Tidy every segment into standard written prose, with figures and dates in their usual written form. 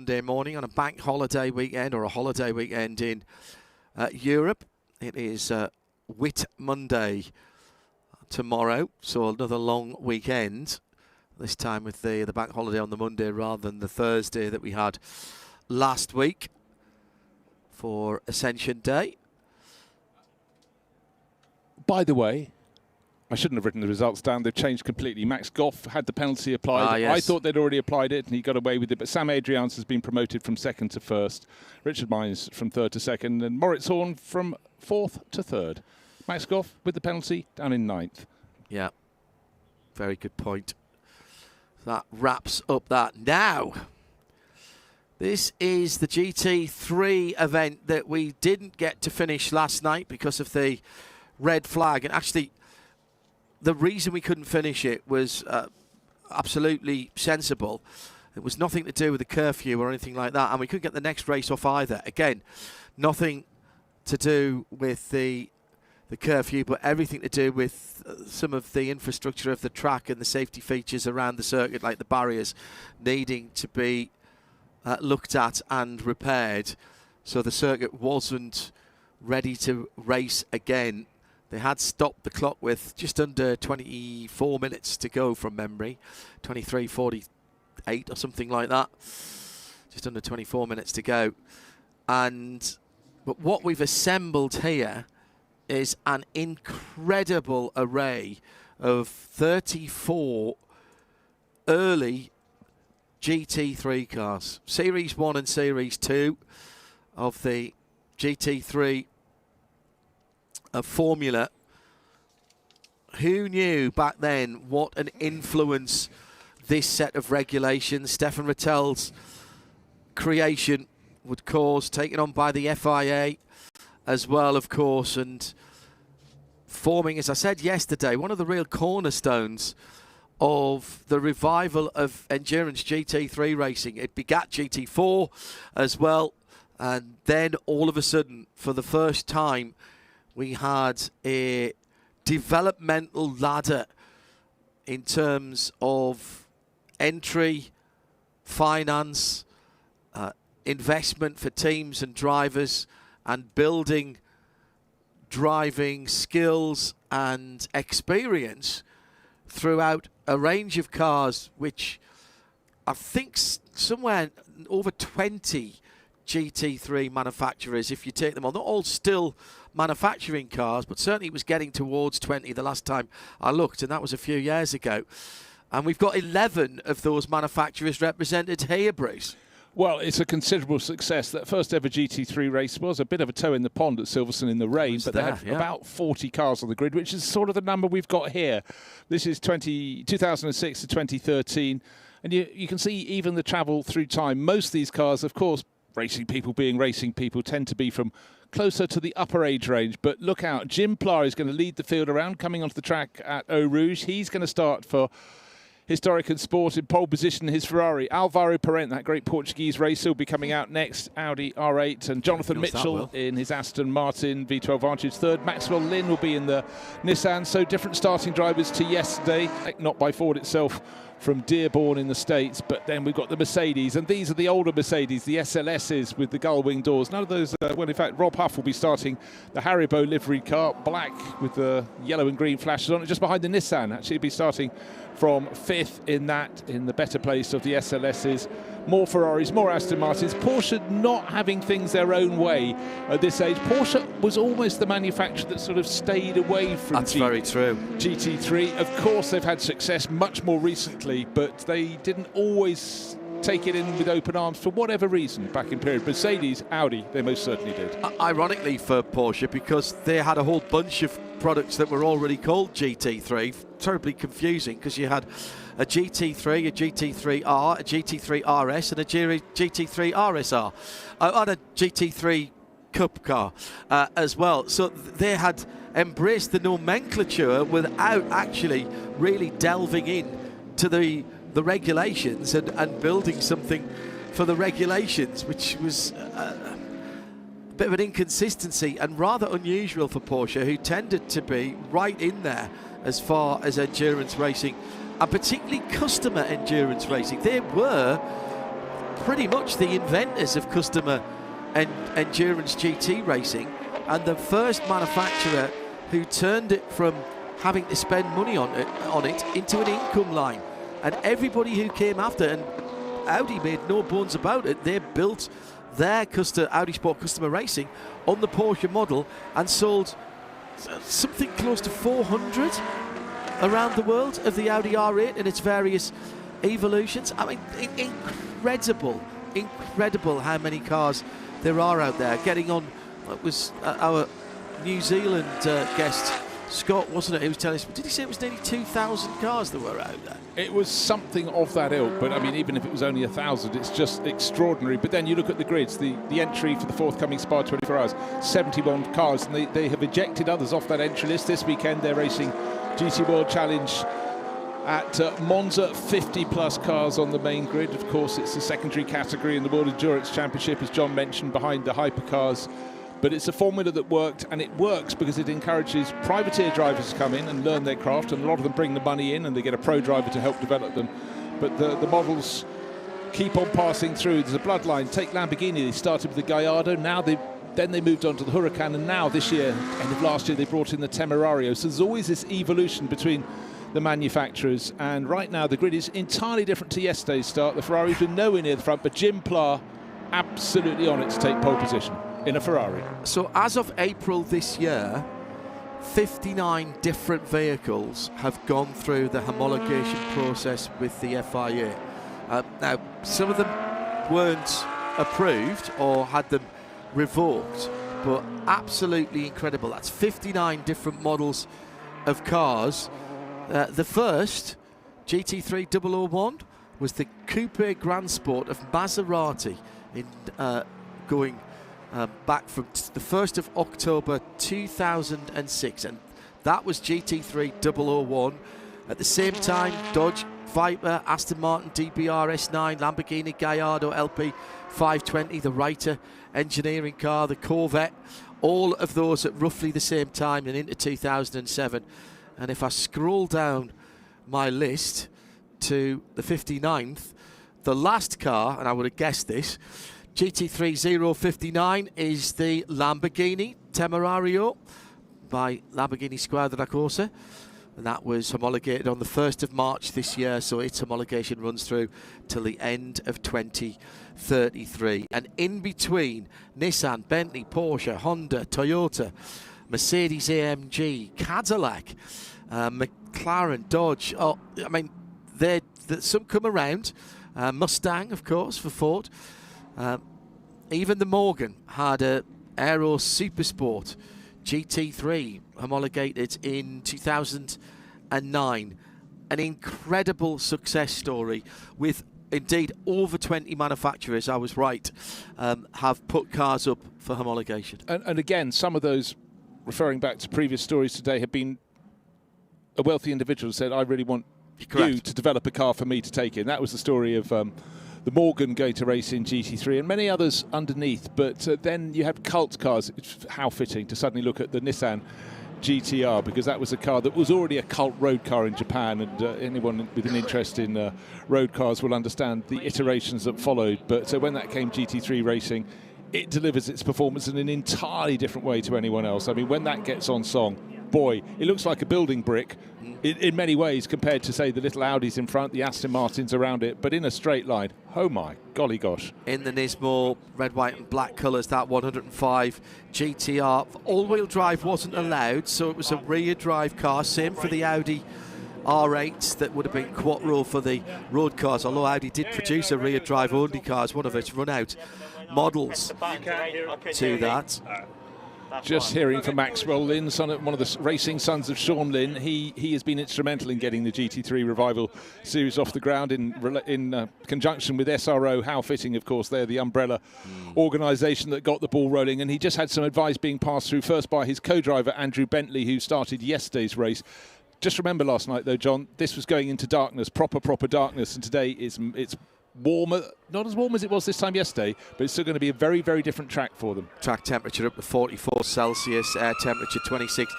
Monday morning on a bank holiday weekend, or a holiday weekend in Europe. It is Whit Monday tomorrow, so another long weekend, this time with the bank holiday on the Monday rather than the Thursday that we had last week for Ascension Day. By the way, I shouldn't have written the results down. They've changed completely. Max Goff had the penalty applied. Yes. I thought they'd already applied it and he got away with it. But Sam Adrians has been promoted from second to first. Richard Mines from third to second. And Moritz Horn from fourth to third. Max Goff with the penalty down in ninth. Yeah, very good point. That wraps up that. Now, this is the GT3 event that we didn't get to finish last night because of the red flag. And actually, the reason we couldn't finish it was absolutely sensible. It was nothing to do with the curfew or anything like that. And we couldn't get the next race off either. Again, nothing to do with the curfew, but everything to do with some of the infrastructure of the track and the safety features around the circuit, like the barriers needing to be looked at and repaired. So the circuit wasn't ready to race again. They had stopped the clock with just under 24 minutes to go from memory, 23:48 or something like that. Just under 24 minutes to go. But what we've assembled here is an incredible array of 34 early GT3 cars. Series 1 and Series 2 of the GT3 formula. Who knew back then what an influence this set of regulations, Stefan Rattel's creation, would cause, taken on by the FIA as well, of course, and forming, as I said yesterday, one of the real cornerstones of the revival of endurance GT3 racing. It begat GT4 as well, and then all of a sudden, for the first time, we had a developmental ladder in terms of entry, finance, investment for teams and drivers, and building driving skills and experience throughout a range of cars, which I think somewhere over 20 GT3 manufacturers, if you take them on, not all still manufacturing cars, but certainly it was getting towards 20 the last time I looked, and that was a few years ago. And we've got 11 of those manufacturers represented here, Bruce. Well, it's a considerable success. That first ever GT3 race was a bit of a toe in the pond at Silverstone in the rain, but they had about 40 cars on the grid, which is sort of the number we've got here. This is 2006 to 2013, and you can see even the travel through time. Most of these cars, of course, racing people being racing people, tend to be from closer to the upper age range. But look out, Jim Plar is going to lead the field around, coming onto the track at Eau Rouge. He's going to start for Historic and Sport in pole position, his Ferrari. Alvaro Parent, that great Portuguese racer, will be coming out next. Audi R8, and Jonathan Mitchell in his Aston Martin V12 Vantage third. Maxwell Lynn will be in the Nissan. So different starting drivers to yesterday, not by Ford itself, from Dearborn in the States. But then we've got the Mercedes, and these are the older Mercedes, the SLSs with the gull wing doors. None of those, well, in fact, Rob Huff will be starting the Haribo livery car, black with the yellow and green flashes on it, just behind the Nissan. Actually, he'll be starting from fifth in the better place of the SLSs. More Ferraris, more Aston Martins. Porsche not having things their own way at this age. Porsche was almost the manufacturer that sort of stayed away from That's very true. GT3. Of course, they've had success much more recently, but they didn't always take it in with open arms for whatever reason back in period. Mercedes, Audi, they most certainly did. Ironically for Porsche, because they had a whole bunch of products that were already called GT3. Terribly confusing, because you had a GT3, a GT3R, a GT3 RS, and a GT3 RSR, and a GT3 Cup car as well. So they had embraced the nomenclature without actually really delving in to the regulations and building something for the regulations, which was a bit of an inconsistency and rather unusual for Porsche, who tended to be right in there as far as endurance racing, and particularly customer endurance racing. They were pretty much the inventors of customer and endurance GT racing, and the first manufacturer who turned it from having to spend money on it into an income line. And everybody who came after, and Audi made no bones about it, they built their Audi Sport Customer Racing on the Porsche model and sold something close to 400 around the world of the Audi R8 and its various evolutions. I mean, incredible how many cars there are out there. Getting on, it was our New Zealand guest, Scott, wasn't it? He was telling us, did he say it was nearly 2,000 cars that were out there? It was something of that ilk, but I mean, even if it was only 1,000, it's just extraordinary. But then you look at the grids, the entry for the forthcoming Spa 24 Hours, 71 cars, and they have ejected others off that entry list. This weekend they're racing GT World Challenge at Monza, 50-plus cars on the main grid. Of course, it's the secondary category in the World Endurance Championship, as John mentioned, behind the hypercars. But it's a formula that worked, and it works because it encourages privateer drivers to come in and learn their craft, and a lot of them bring the money in and they get a pro driver to help develop them. But the models keep on passing through. There's a bloodline. Take Lamborghini, they started with the Gallardo, then they moved on to the Huracan, and now this year, end of last year, they brought in the Temerario. So there's always this evolution between the manufacturers, and right now the grid is entirely different to yesterday's start. The Ferrari's been nowhere near the front, but Jim Pla absolutely on it to take pole position in a Ferrari. So as of April this year, 59 different vehicles have gone through the homologation process with the FIA. Now, some of them weren't approved or had them revoked, but absolutely incredible. That's 59 different models of cars. The first, GT3 001, was the Coupe Grand Sport of Maserati, in going back from the 1st of October 2006, and that was GT3 001. At the same time, Dodge Viper, Aston Martin DBR S9, Lamborghini Gallardo LP 520, the Reiter engineering car, the Corvette, all of those at roughly the same time and into 2007. And if I scroll down my list to the 59th, the last car, and I would have guessed this, GT3 059 is the Lamborghini Temerario by Lamborghini Squadra Corsa, and that was homologated on the 1st of March this year, so its homologation runs through till the end of 2033. And in between, Nissan, Bentley, Porsche, Honda, Toyota, Mercedes AMG, Cadillac, McLaren, Dodge. Oh, I mean, some come around. Mustang, of course, for Ford. Even the Morgan had a Aero Supersport GT3 homologated in 2009. An incredible success story with indeed over 20 manufacturers, I was right, have put cars up for homologation. And again, some of those, referring back to previous stories today, have been a wealthy individual said, I really want Correct. you to develop a car for me to take in. That was the story of the Morgan going to race in GT3 and many others underneath. But then you had cult cars. It's how fitting to suddenly look at the Nissan GTR, because that was a car that was already a cult road car in Japan, and anyone with an interest in road cars will understand the iterations that followed. But when that came GT3 racing, it delivers its performance in an entirely different way to anyone else. I mean, when that gets on song, boy, it looks like a building brick in many ways compared to, say, the little Audis in front, the Aston Martins around it, but in a straight line. Oh my golly gosh. In the Nismo red, white and black colours, that 105 GTR. All-wheel drive wasn't allowed, so it was a rear drive car. Same for the Audi R8s that would have been quattro for the road cars, although Audi did produce a rear drive only car as one of its run-out models to that. Just hearing from Maxwell Lynn, one of the racing sons of Sean Lynn. He has been instrumental in getting the GT3 Revival series off the ground in conjunction with SRO. How fitting, of course, they're the umbrella organisation that got the ball rolling. And he just had some advice being passed through first by his co-driver, Andrew Bentley, who started yesterday's race. Just remember last night, though, John, this was going into darkness, proper darkness. And today it's warmer, not as warm as it was this time yesterday, but it's still going to be a very, very different track for them. Track temperature up to 44 Celsius, air temperature 26.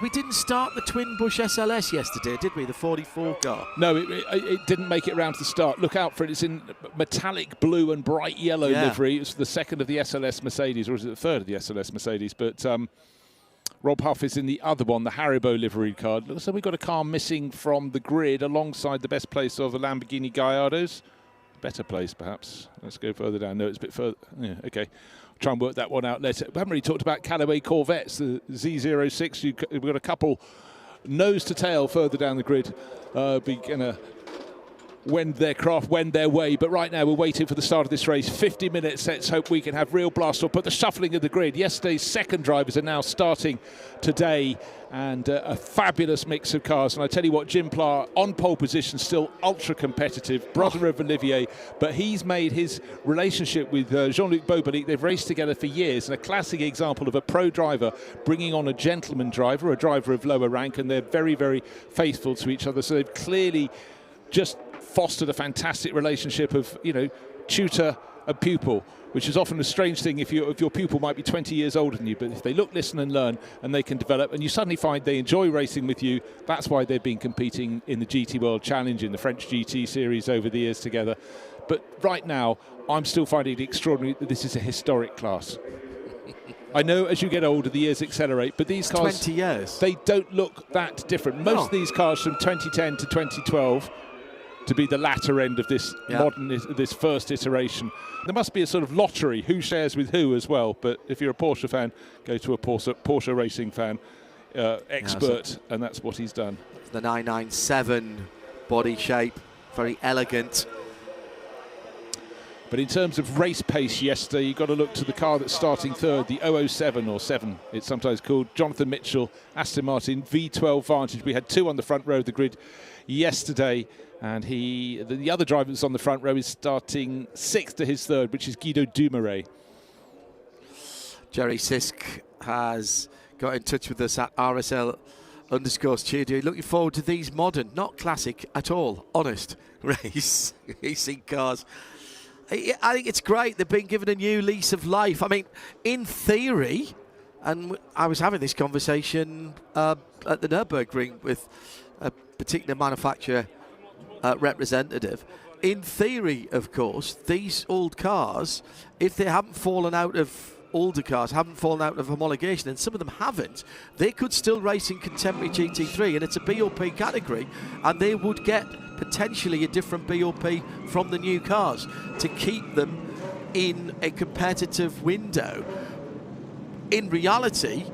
We didn't start the Twin Bush SLS yesterday, did we? The 44 car. No, it didn't make it around to the start. Look out for it. It's in metallic blue and bright yellow livery. It's the second of the SLS Mercedes, or is it the third of the SLS Mercedes? But Rob Huff is in the other one, the Haribo livery car. Looks like we've got a car missing from the grid alongside the best place of the Lamborghini Gallardos. Better place, perhaps. Let's go further down. No, it's a bit further. Yeah, okay. Try and work that one out later. We haven't really talked about Callaway Corvettes, the Z06. We've got a couple nose to tail further down the grid. Be gonna wend their way. But right now we're waiting for the start of this race. 50 minutes. Let's hope we can have real blast off. But the shuffling of the grid. Yesterday's second drivers are now starting today. And a fabulous mix of cars. And I tell you what, Jim Pla on pole position, still ultra competitive, brother of Olivier, but he's made his relationship with Jean-Luc Beaubelic. They've raced together for years, and a classic example of a pro driver bringing on a gentleman driver, a driver of lower rank, and they're very, very faithful to each other. So they've clearly just fostered a fantastic relationship of, tutor and pupil, which is often a strange thing if your pupil might be 20 years older than you, but if they look, listen and learn, and they can develop, and you suddenly find they enjoy racing with you, that's why they've been competing in the GT World Challenge, in the French GT series over the years together. But right now, I'm still finding it extraordinary that this is a historic class. I know as you get older, the years accelerate, but these cars, 20 years. They don't look that different. Most of these cars from 2010 to 2012, to be the latter end of this this first iteration. There must be a sort of lottery, who shares with who as well. But if you're a Porsche fan, go to a Porsche racing fan expert, and that's what he's done. The 997 body shape, very elegant. But in terms of race pace yesterday, you've got to look to the car that's starting third, the 007 or 7, it's sometimes called, Jonathan Mitchell, Aston Martin V12 Vantage. We had two on the front row of the grid yesterday, and the other driver that's on the front row is starting sixth to his third, which is Guido Dumoulin. Jerry Sisk has got in touch with us at RSL_studio. Looking forward to these modern, not classic at all, honest racing cars. I think it's great. They've been given a new lease of life. I mean, in theory, and I was having this conversation at the Nürburgring with a particular manufacturer representative. In theory, of course, these old cars, if they haven't fallen out of older cars, haven't fallen out of homologation, and some of them haven't, they could still race in contemporary GT3, and it's a BOP category, and they would get potentially a different BOP from the new cars to keep them in a competitive window. In reality,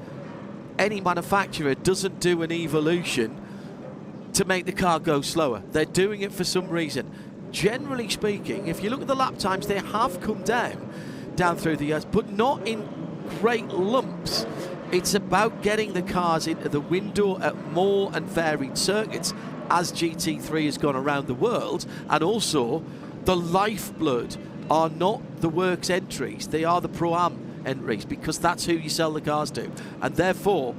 any manufacturer doesn't do an evolution to make the car go slower. They're doing it for some reason. Generally speaking, if you look at the lap times, they have come down through the years, but not in great lumps. It's about getting the cars into the window at more and varied circuits as GT3 has gone around the world, and also the lifeblood are not the works entries, they are the Pro-Am entries, because that's who you sell the cars to, and therefore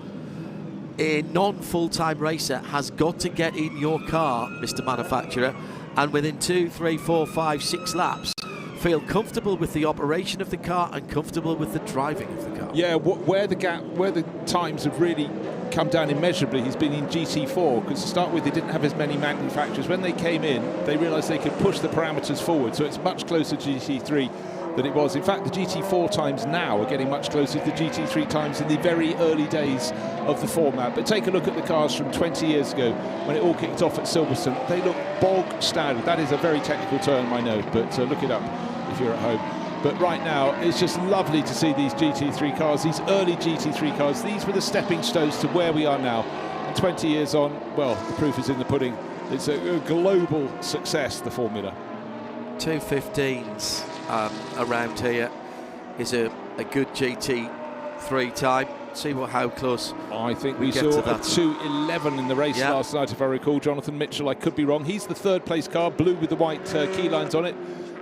a non-full-time racer has got to get in your car, Mr. Manufacturer, and within 2, 3, 4, 5, 6 laps feel comfortable with the operation of the car and comfortable with the driving of the car. Yeah, where the times have really come down immeasurably, he's been in GT4, because to start with they didn't have as many manufacturers. When they came in, they realised they could push the parameters forward, so it's much closer to GT3 than it was. In fact, the GT4 times now are getting much closer to the GT3 times in the very early days of the format. But take a look at the cars from 20 years ago when it all kicked off at Silverstone. They look bog standard. That is a very technical term, I know, but look it up if you're at home. But right now, it's just lovely to see these GT3 cars, these early GT3 cars. These were the stepping stones to where we are now. And 20 years on, well, the proof is in the pudding. It's a global success, the Formula. 2:15s around here is a good GT3 time. See how close I think we saw a 2:11 in the race last night, if I recall. Jonathan Mitchell, I could be wrong. He's the third place car, blue with the white key lines on it,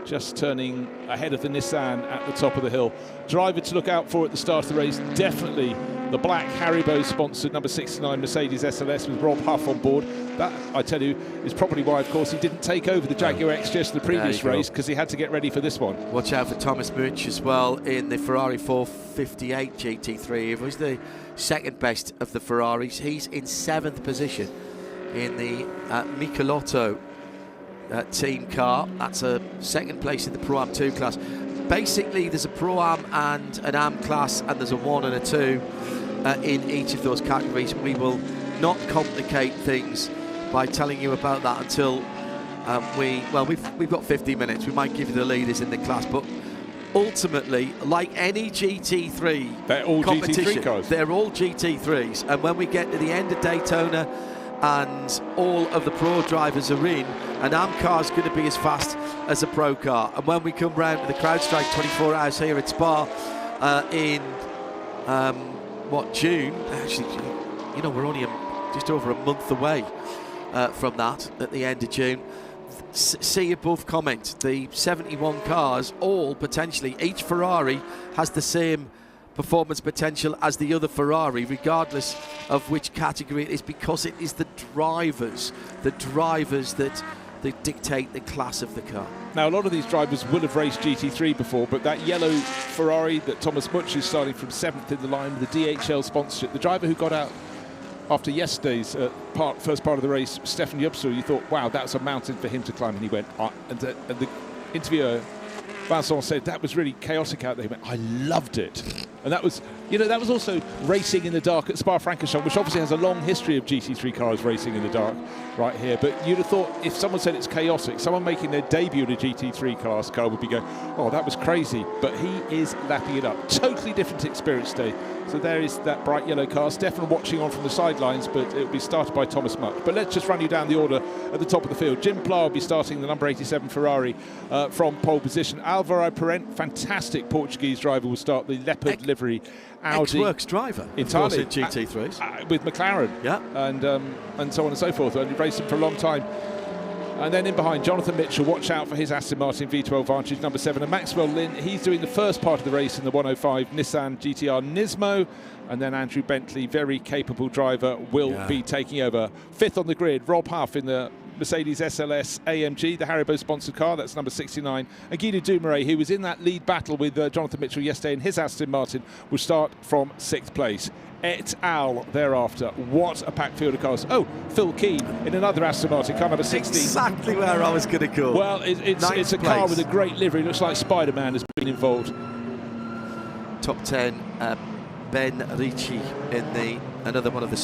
just turning ahead of the Nissan at the top of the hill. Driver to look out for at the start of the race, definitely the black Haribo-sponsored number 69 Mercedes SLS with Rob Huff on board. That, I tell you, is probably why, of course, he didn't take over the Jaguar XJS the previous race, because he had to get ready for this one. Watch out for Thomas Mütsch as well in the Ferrari 458 GT3. He was the second best of the Ferraris. He's in 7th position in the Michelotto team car. That's a second place in the Pro Am 2 class. Basically, there's a Pro Am and an Am class, and there's a 1 and a 2 in each of those categories. We will not complicate things by telling you about that until we've got 50 minutes. We might give you the leaders in the class, but ultimately, like any GT3 they're all competition, GT3 cars. They're all GT3s, and when we get to the end of Daytona and all of the pro drivers are in, an Am car is going to be as fast as a pro car. And when we come round to the CrowdStrike 24 hours here at Spa in June? Actually, you know, we're only just over a month away from that at the end of June. See above comment, the 71 cars, all potentially, each Ferrari has the same performance potential as the other Ferrari, regardless of which category it is, because it is the drivers that dictate the class of the car. Now, a lot of these drivers will have raced GT3 before, but that yellow Ferrari that Thomas Mütsch is starting from 7th in the line with the DHL sponsorship, the driver who got out after yesterday's first part of the race, Stefan Jubsel, you thought, wow, that's a mountain for him to climb, and he went, and the interviewer Vincent said that was really chaotic out there. He went, I loved it. And that was, you know, that was also racing in the dark at Spa-Francorchamps, which obviously has a long history of GT3 cars racing in the dark right here. But you'd have thought if someone said it's chaotic, someone making their debut in a GT3 class car would be going, oh, that was crazy. But he is lapping it up. Totally different experience day. So there is that bright yellow car. Stefan watching on from the sidelines, but it will be started by Thomas Mütsch. But let's just run you down the order at the top of the field. Jim Pla will be starting the number 87 Ferrari from pole position. Alvaro Parente, fantastic Portuguese driver, will start the leopard livery Audi. Ex-Works driver, entirely. of course, in GT3s. With McLaren. Yeah. And so on and so forth. And he raced them for a long time. And then in behind, Jonathan Mitchell, watch out for his Aston Martin V12 Vantage, number 7. And Maxwell Lynn, he's doing the first part of the race in the 105 Nissan GTR Nismo. And then Andrew Bentley, very capable driver, will be taking over. 5th on the grid, Rob Huff in the Mercedes SLS AMG, the Haribo-sponsored car, that's number 69. And Guido Dumouriez, who was in that lead battle with Jonathan Mitchell yesterday in his Aston Martin, will start from 6th place. Et al. Thereafter. What a packed field of cars. Oh, Phil Keane in another Aston Martin, car number 16. Exactly where I was going to go. Well, it's a car with a great livery. Looks like Spider-Man has been involved. Top 10, Ben Ricci in another one of the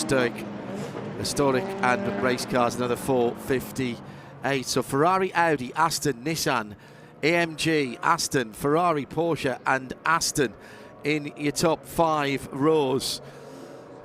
historic and race cars, another 458. So Ferrari, Audi, Aston, Nissan, AMG, Aston, Ferrari, Porsche and Aston in your top 5 rows.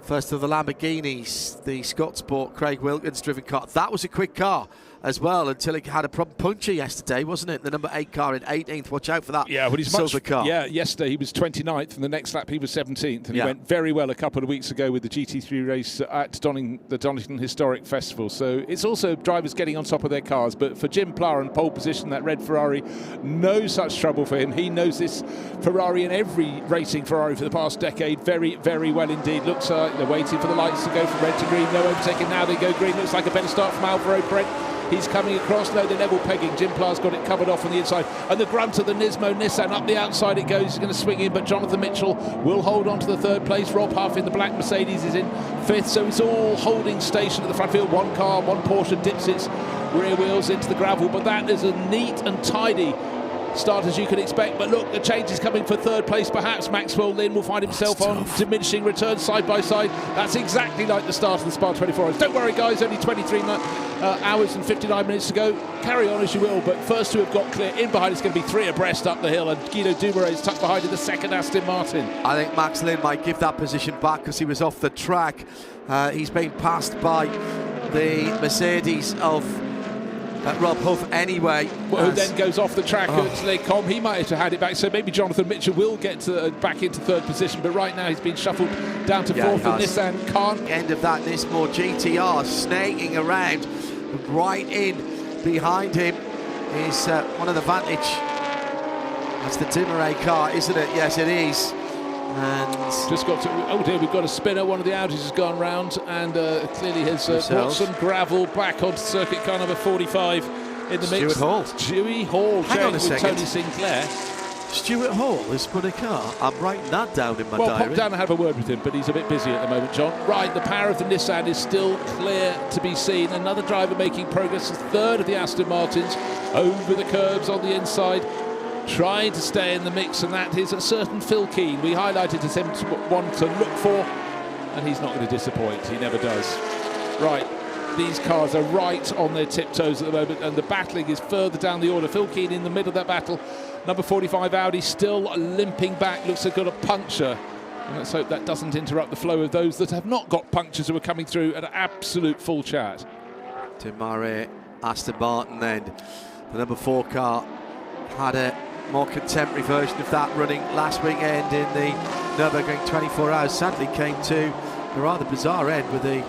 First of the Lamborghinis, the Scott Sport Craig Wilkins driven car. That was a quick car as well until it had a problem puncture yesterday, wasn't it? The number 8 car in 18th. Watch out for that. Yeah, but he's silver car. Yeah, yesterday he was 29th, and the next lap he was 17th, and he went very well a couple of weeks ago with the GT3 race at the Donington Historic Festival. So it's also drivers getting on top of their cars. But for Jim Pla in pole position, that red Ferrari, no such trouble for him. He knows this Ferrari and every racing Ferrari for the past decade very, very well indeed. Looks they're waiting for the lights to go from red to green. No overtaking now. They go green. Looks like a better start from Alvaro Parente. He's coming across. No, they're level pegging. Jim Pla's got it covered off on the inside. And the grunt of the Nismo Nissan up the outside it goes. He's going to swing in, but Jonathan Mitchell will hold on to the 3rd place. Rob Huff in the black Mercedes is in 5th. So it's all holding station at the front field. One car, one Porsche dips its rear wheels into the gravel. But that is a neat and tidy start as you can expect. But look, the change is coming for 3rd place. Perhaps Maxwell Lynn will find himself on diminishing returns side by side. That's exactly like the start of the Spa 24 hours. Don't worry, guys, only 23 hours and 59 minutes to go. Carry on as you will, but first 2 have got clear. In behind it's going to be 3 abreast up the hill, and Guido Dumouriez is tucked behind in the 2nd Aston Martin. I think Max Lynn might give that position back because he was off the track. He's been passed by the Mercedes of Rob Huff anyway. Well, who then goes off the track at Les Combes. He might have had it back, so maybe Jonathan Mitchell will get back into 3rd position, but right now he's been shuffled down to 4th, and Nissan can't. End of that Nismo GTR snaking around. Right in behind him is one of the Vantage. That's the Dumouriez car, isn't it? Yes, it is. And just got to, oh dear, we've got a spinner. One of the Audis has gone round and clearly has brought some gravel back onto circuit car number 45 in the mix. Stuart Hall. Stewie Hall. Hang on a with second. Tony Sinclair. Stuart Hall has spun a car. I'm writing that down in my Well, diary. pop down and have a word with him, but he's a bit busy at the moment, John. Right, the power of the Nissan is still clear to be seen. Another driver making progress, a third of the Aston Martins over the curbs on the inside, trying to stay in the mix, and that is a certain Phil Keane. We highlighted as him one to look for, and he's not going to disappoint. He never does. Right, these cars are right on their tiptoes at the moment, and the battling is further down the order. Phil Keane in the middle of that battle. Number 45 Audi still limping back, looks like got a puncture. And let's hope that doesn't interrupt the flow of those that have not got punctures who are coming through at an absolute full chat. Tim Murray, Aston Martin then. The number 4 car had a more contemporary version of that running last weekend in the Nürburgring 24 Hours. Sadly came to a rather bizarre end with the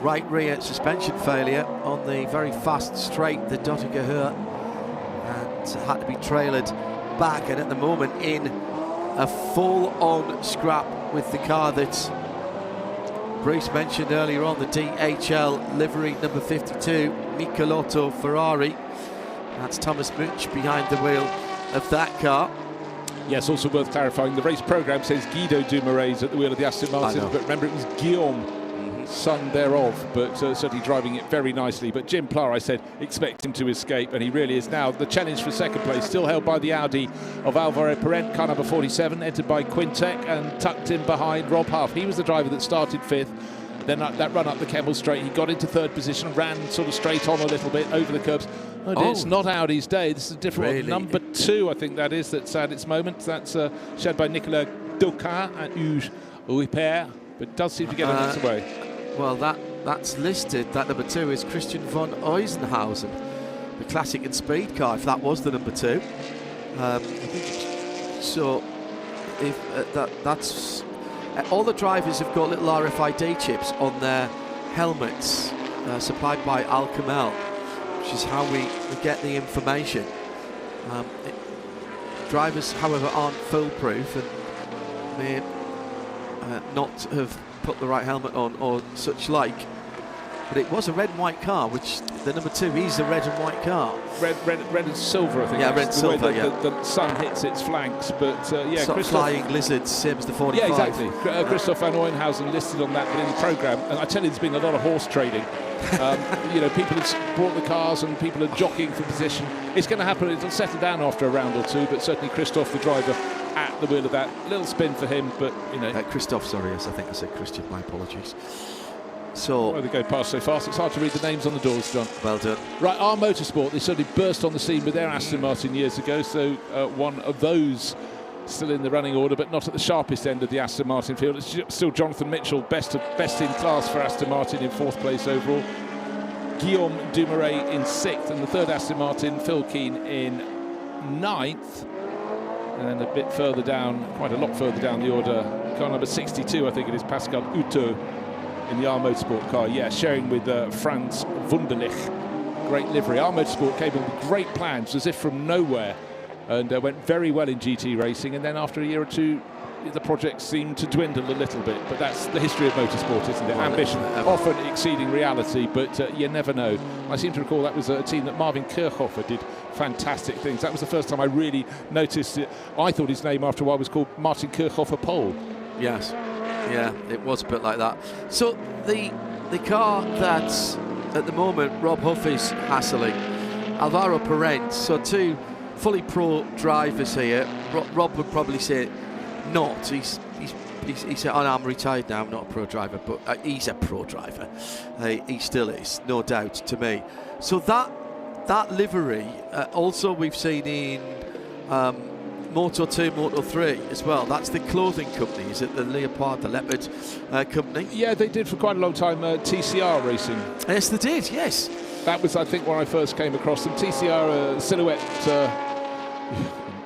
right rear suspension failure on the very fast straight, the Dottinger Höhe, and had to be trailered back, and at the moment in a full-on scrap with the car that Bruce mentioned earlier on, the DHL livery number 52 Michelotto Ferrari. That's Thomas Much behind the wheel of that car. Yes, also worth clarifying, the race programme says Guido Dumouriez at the wheel of the Aston Martin, but remember it was Guillaume, son thereof, but certainly driving it very nicely. But Jim Plar, I said, expect him to escape, and he really is now. The challenge for second place still held by the Audi of Alvaro Parent, car number 47, entered by Quintec and tucked in behind Rob Huff. He was the driver that started 5th. Then that run up the Kemmel Straight, he got into 3rd position, ran sort of straight on a little bit over the curbs. Oh, dear, it's not Audi's day. This is a different one. Number 2, I think that is, that's at its moment. That's shared by Nicolas Dauquin and Hugues Huipert, but does seem to get on its way. Well, that's listed. That number 2 is Christian von Oysenhausen, the classic and speed car, if that was the number 2. So, if that's all the drivers have got little RFID chips on their helmets, supplied by Alcamel, which is how we get the information. Drivers, however, aren't foolproof and may not have put the right helmet on or such like, but it was a red and white car, which the number 2 is a red and white car. Red and silver, I think. Yeah, red and silver. The sun hits its flanks, but yeah, sort of flying lizards, same as the 45. Yeah, exactly. Christoph van Ooyenhausen listed on that, but in the programme, and I tell you, there's been a lot of horse trading. You know, people have brought the cars and people are jockeying for position. It's going to happen. It'll settle down after a round or two, but certainly Christoph, the driver, at the wheel of that. Little spin for him, but you know. Christoph, sorry, yes, I think I said Christian. My apologies. So they go past so fast, it's hard to read the names on the doors, John. Well done. Right, SRO Motorsport, they certainly burst on the scene with their Aston Martin years ago, so one of those still in the running order, but not at the sharpest end of the Aston Martin field. It's still Jonathan Mitchell, best in class for Aston Martin, in 4th place overall. Guillaume Dumouriez in 6th, and the 3rd Aston Martin, Phil Keane, in 9th. And then a bit further down, quite a lot further down the order, car number 62, I think it is, Pascal Uto in the SRO Motorsport car. Yeah, sharing with Franz Wunderlich. Great livery. SRO Motorsport came in with great plans, as if from nowhere, and went very well in GT racing. And then after a year or two, the project seemed to dwindle a little bit. But that's the history of motorsport, isn't it? Ambition often exceeding reality, but you never know. I seem to recall that was a team that Marvin Kirchhofer did fantastic things. That was the first time I really noticed it. I thought his name after a while was called Martin Kirchhofer Pole. Yes, yeah, it was a bit like that. So the car that's at the moment Rob Huff is hassling, Alvaro Parent, so 2 fully pro drivers here. Rob would probably say not. He said, oh, no, I'm retired now, I'm not a pro driver, but he's a pro driver. He still is, no doubt, to me. So that livery, also we've seen in Moto 2, Moto 3 as well. That's the clothing company, is it the Leopard, the Leopard company? Yeah, they did for quite a long time TCR racing. Yes, they did, yes. That was, I think, when I first came across them. TCR Silhouette,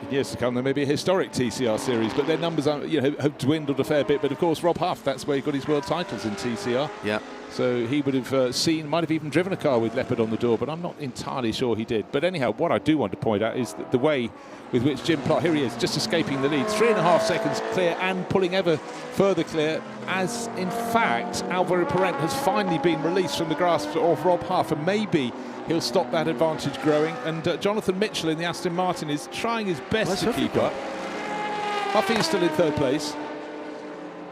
years to come, there may be a historic TCR series, but their numbers have dwindled a fair bit. But of course, Rob Huff, that's where he got his world titles in TCR. Yeah. So he would have seen, might have even driven a car with Leopard on the door, but I'm not entirely sure he did. But anyhow, what I do want to point out is that the way with which Jim Clark, here he is, just escaping the lead, 3.5 seconds clear and pulling ever further clear, as in fact Alvaro Parent has finally been released from the grasp of Rob Huff, and maybe he'll stop that advantage growing. And Jonathan Mitchell in the Aston Martin is trying his best to keep up. Huffy is still in third place.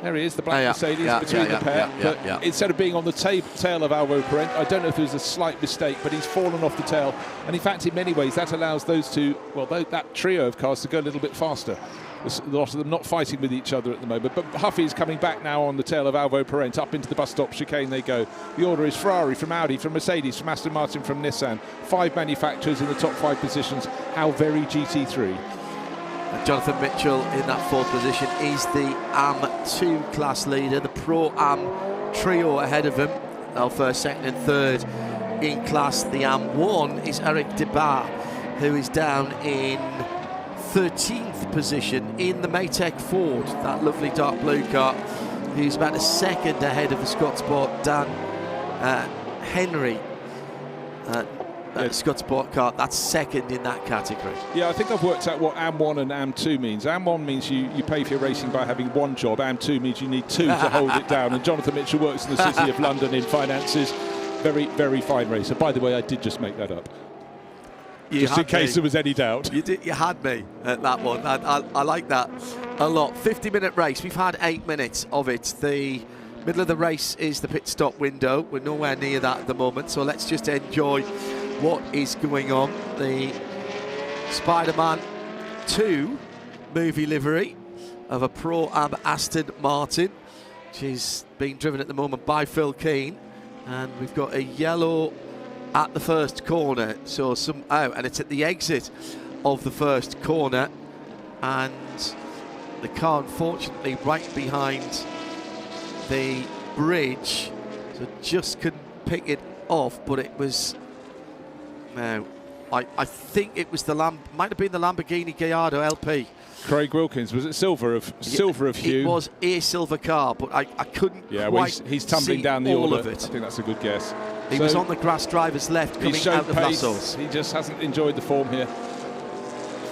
There he is, the black Mercedes between the pair. But instead of being on the tail of Alvaro Parent, I don't know if there was a slight mistake, but he's fallen off the tail. And in fact, in many ways, that allows those two, well, that trio of cars to go a little bit faster. There's a lot of them not fighting with each other at the moment. But Huffy is coming back now on the tail of Alvaro Parent. Up into the bus stop chicane they go. The order is Ferrari from Audi, from Mercedes, from Aston Martin, from Nissan. 5 manufacturers in the top 5 positions. How very GT3. Jonathan Mitchell in that 4th position is the AM2 class leader. The Pro-Am trio ahead of him, our 1st, 2nd and 3rd in class. The AM1 is Eric Debar, who is down in 13th position in the Maytech Ford, that lovely dark blue car, who's about a second ahead of the Scott Sport Dan Henry. Scott Sport car, that's second in that category. Yeah, I think I've worked out what AM1 and AM2 means. AM1 means you pay for your racing by having one job. AM2 means you need 2 to hold it down. And Jonathan Mitchell works in the City of London in finances. Very, very fine racer. By the way, I did just make that up. Just in case there was any doubt. You had me at that one. I like that a lot. 50-minute race. We've had 8 minutes of it. The middle of the race is the pit stop window. We're nowhere near that at the moment, so let's just enjoy what is going on. The Spider-Man 2 movie livery of a Pro-Am Aston Martin, which is being driven at the moment by Phil Keane, and we've got a yellow at the first corner, so and it's at the exit of the first corner, and the car unfortunately right behind the bridge, so just couldn't pick it off, but it was I think it was might have been the Lamborghini Gallardo LP. Craig Wilkins, was it silver of hue? It was a silver car, but I couldn't quite he's tumbling down the all order. of it. I think that's a good guess. He was on the grass driver's left coming out of Lassos. He just hasn't enjoyed the form here.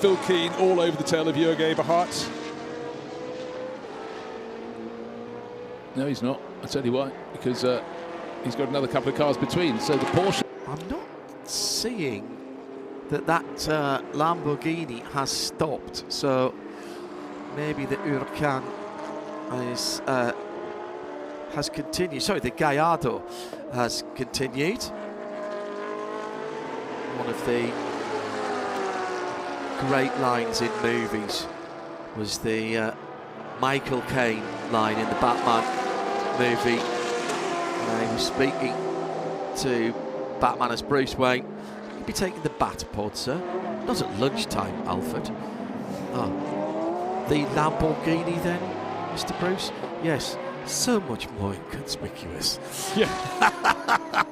Phil Keane all over the tail of Jürgen Eberhardt. No, he's not. I'll tell you why. Because he's got another couple of cars between. So the Porsche... I'm not seeing that Lamborghini has stopped. So maybe the Huracan has continued. Sorry, the Gallardo has continued. One of the great lines in movies was the Michael Caine line in the Batman movie. He was speaking to Batman as Bruce Wayne. You'd be taking the bat pod, sir. Not at lunchtime, Alfred. Oh, the Lamborghini then, Mr. Bruce? Yes, so much more inconspicuous. Yeah.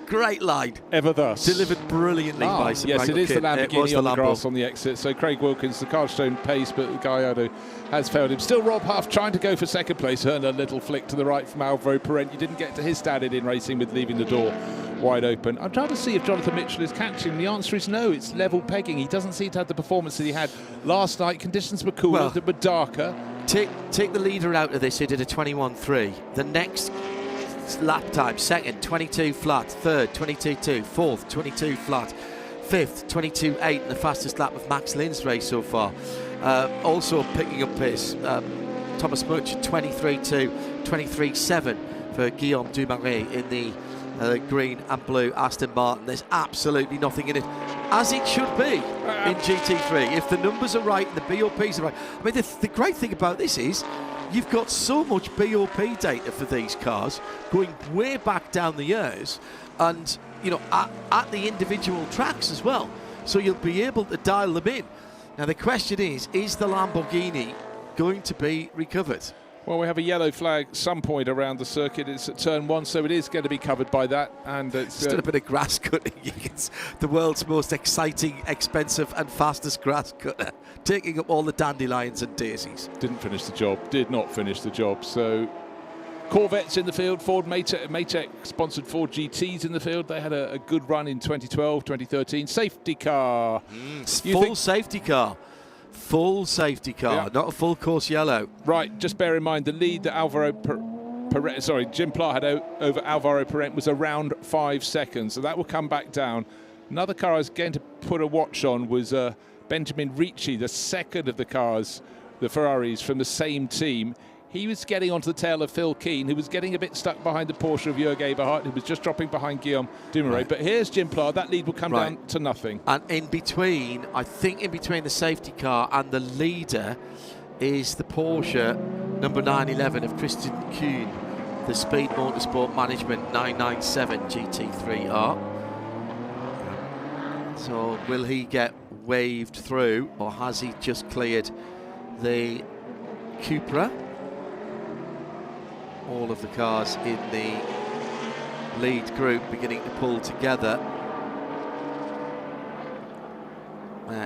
Great line. Ever thus. Delivered brilliantly by some Yes, it is the Lamborghini on the grass on the exit. So Craig Wilkins, the car's shown pace, but Gallardo has failed him. Still Rob Huff trying to go for second place. Earned a little flick to the right from Alvaro Parent. You didn't get to his standard in racing with leaving the door wide open. I'm trying to see if Jonathan Mitchell is catching. The answer is no. It's level pegging. He doesn't seem to have the performance that he had last night. Conditions were cooler, they were darker. Take the leader out of this. He did a 21.3. The next lap time, second 22 flat, third 22.2, fourth 22 flat, fifth 22.8, and the fastest lap of Max Lynn's race so far. Also picking up pace, Thomas Much 23.2, 23.7 for Guillaume Dumaret in the green and blue Aston Martin. There's absolutely nothing in it, as it should be in GT3. If the numbers are right, the BOPs are right. I mean, the great thing about this is you've got so much BOP data for these cars going way back down the years, and at the individual tracks as well, so you'll be able to dial them in. Now the question is the Lamborghini going to be recovered? Well, we have a yellow flag some point around the circuit. It's at turn 1, so it is going to be covered by that. And it's still a bit of grass cutting. It's the world's most exciting, expensive and fastest grass cutter, taking up all the dandelions and daisies. Didn't finish the job. Did not finish the job. So Corvettes in the field. Ford Maytech sponsored Ford GTs in the field. They had a good run in 2012, 2013. Safety car. Full safety car. Full safety car, Yeah. not a full course yellow. Right, just bear in mind the lead that Jim Pla had over Alvaro Parent was around 5 seconds, so that will come back down. Another car I was going to put a watch on was Benjamin Ricci, the second of the cars, the Ferraris from the same team. He was getting onto the tail of Phil Keane, who was getting a bit stuck behind the Porsche of Jörg Eberhardt, who was just dropping behind Guillaume Dumoulin. Right. But here's Jim Pla. That lead will come down to nothing. And in between, I think in between the safety car and the leader is the Porsche number 911 of Christian Kuhn, the Speed Motorsport Management 997 GT3R. So will he get waved through, or has he just cleared the Cupra? All of the cars in the lead group beginning to pull together.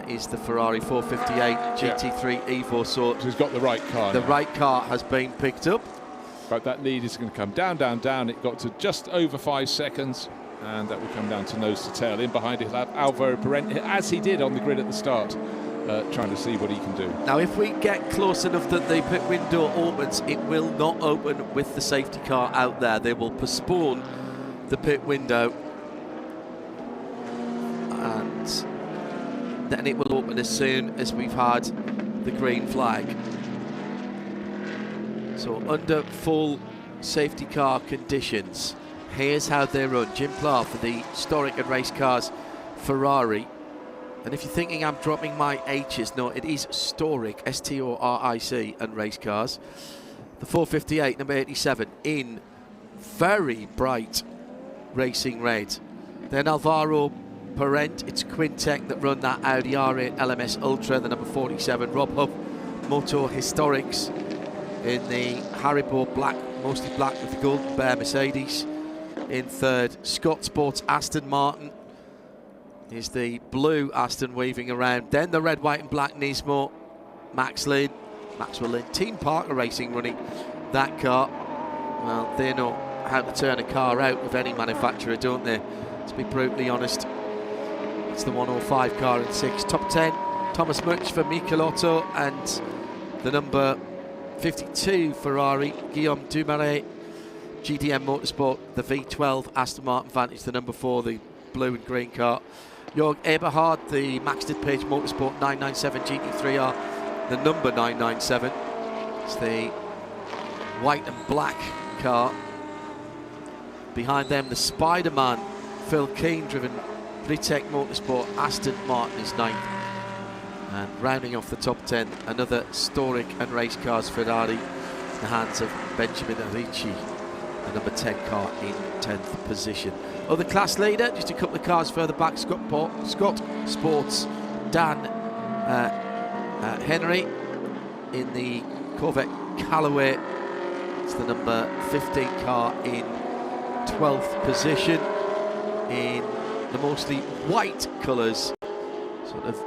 Is the Ferrari 458 GT3 Evo. So he's got the right car. The right car has been picked up. But that lead is going to come down, down, down. It got to just over 5 seconds, and that will come down to nose to tail. In behind it, he'll have Alvaro Parent, as he did on the grid at the start, trying to see what he can do. Now, if we get close enough that the pit window opens, it will not open with the safety car out there. They will postpone the pit window, and then it will open as soon as we've had the green flag. So under full safety car conditions, here's how they run. Jim Pla for the historic and race cars Ferrari. And if you're thinking I'm dropping my H's, no, it is Storic, S-T-O-R-I-C, and race cars. The 458, number 87, in very bright racing red. Then Alvaro Parent, it's Quintec that run that Audi R8 LMS Ultra, the number 47. Rob Hubb, Moto Historics, in the Haribo black, mostly black with the Golden Bear Mercedes. In third, Scott Sports Aston Martin is the blue Aston weaving around. Then the red, white and black Nismo, Maxwell Lynn, Team Parker Racing running that car. Well, they know how to turn a car out of any manufacturer, don't they? To be brutally honest. It's the 105 car in 6. Top 10, Thomas Much for Michelotto, and the number 52 Ferrari, Guillaume Dumoulin. GDM Motorsport, the V12 Aston Martin Vantage, the number 4, the blue and green car. Jörg Eberhard, the Maxted Page Motorsport 997 GT3R, the number 997. It's the white and black car. Behind them, the Spider-Man, Phil Keane driven Britec Motorsport Aston Martin is 9th. And rounding off the top 10, another Storic and race cars Ferrari in the hands of Benjamin Ricci, the number 10 car in 10th position. Other class leader, just a couple of cars further back, Scott Sports, Dan Henry in the Corvette Callaway. It's the number 15 car in 12th position. In the mostly white colours, sort of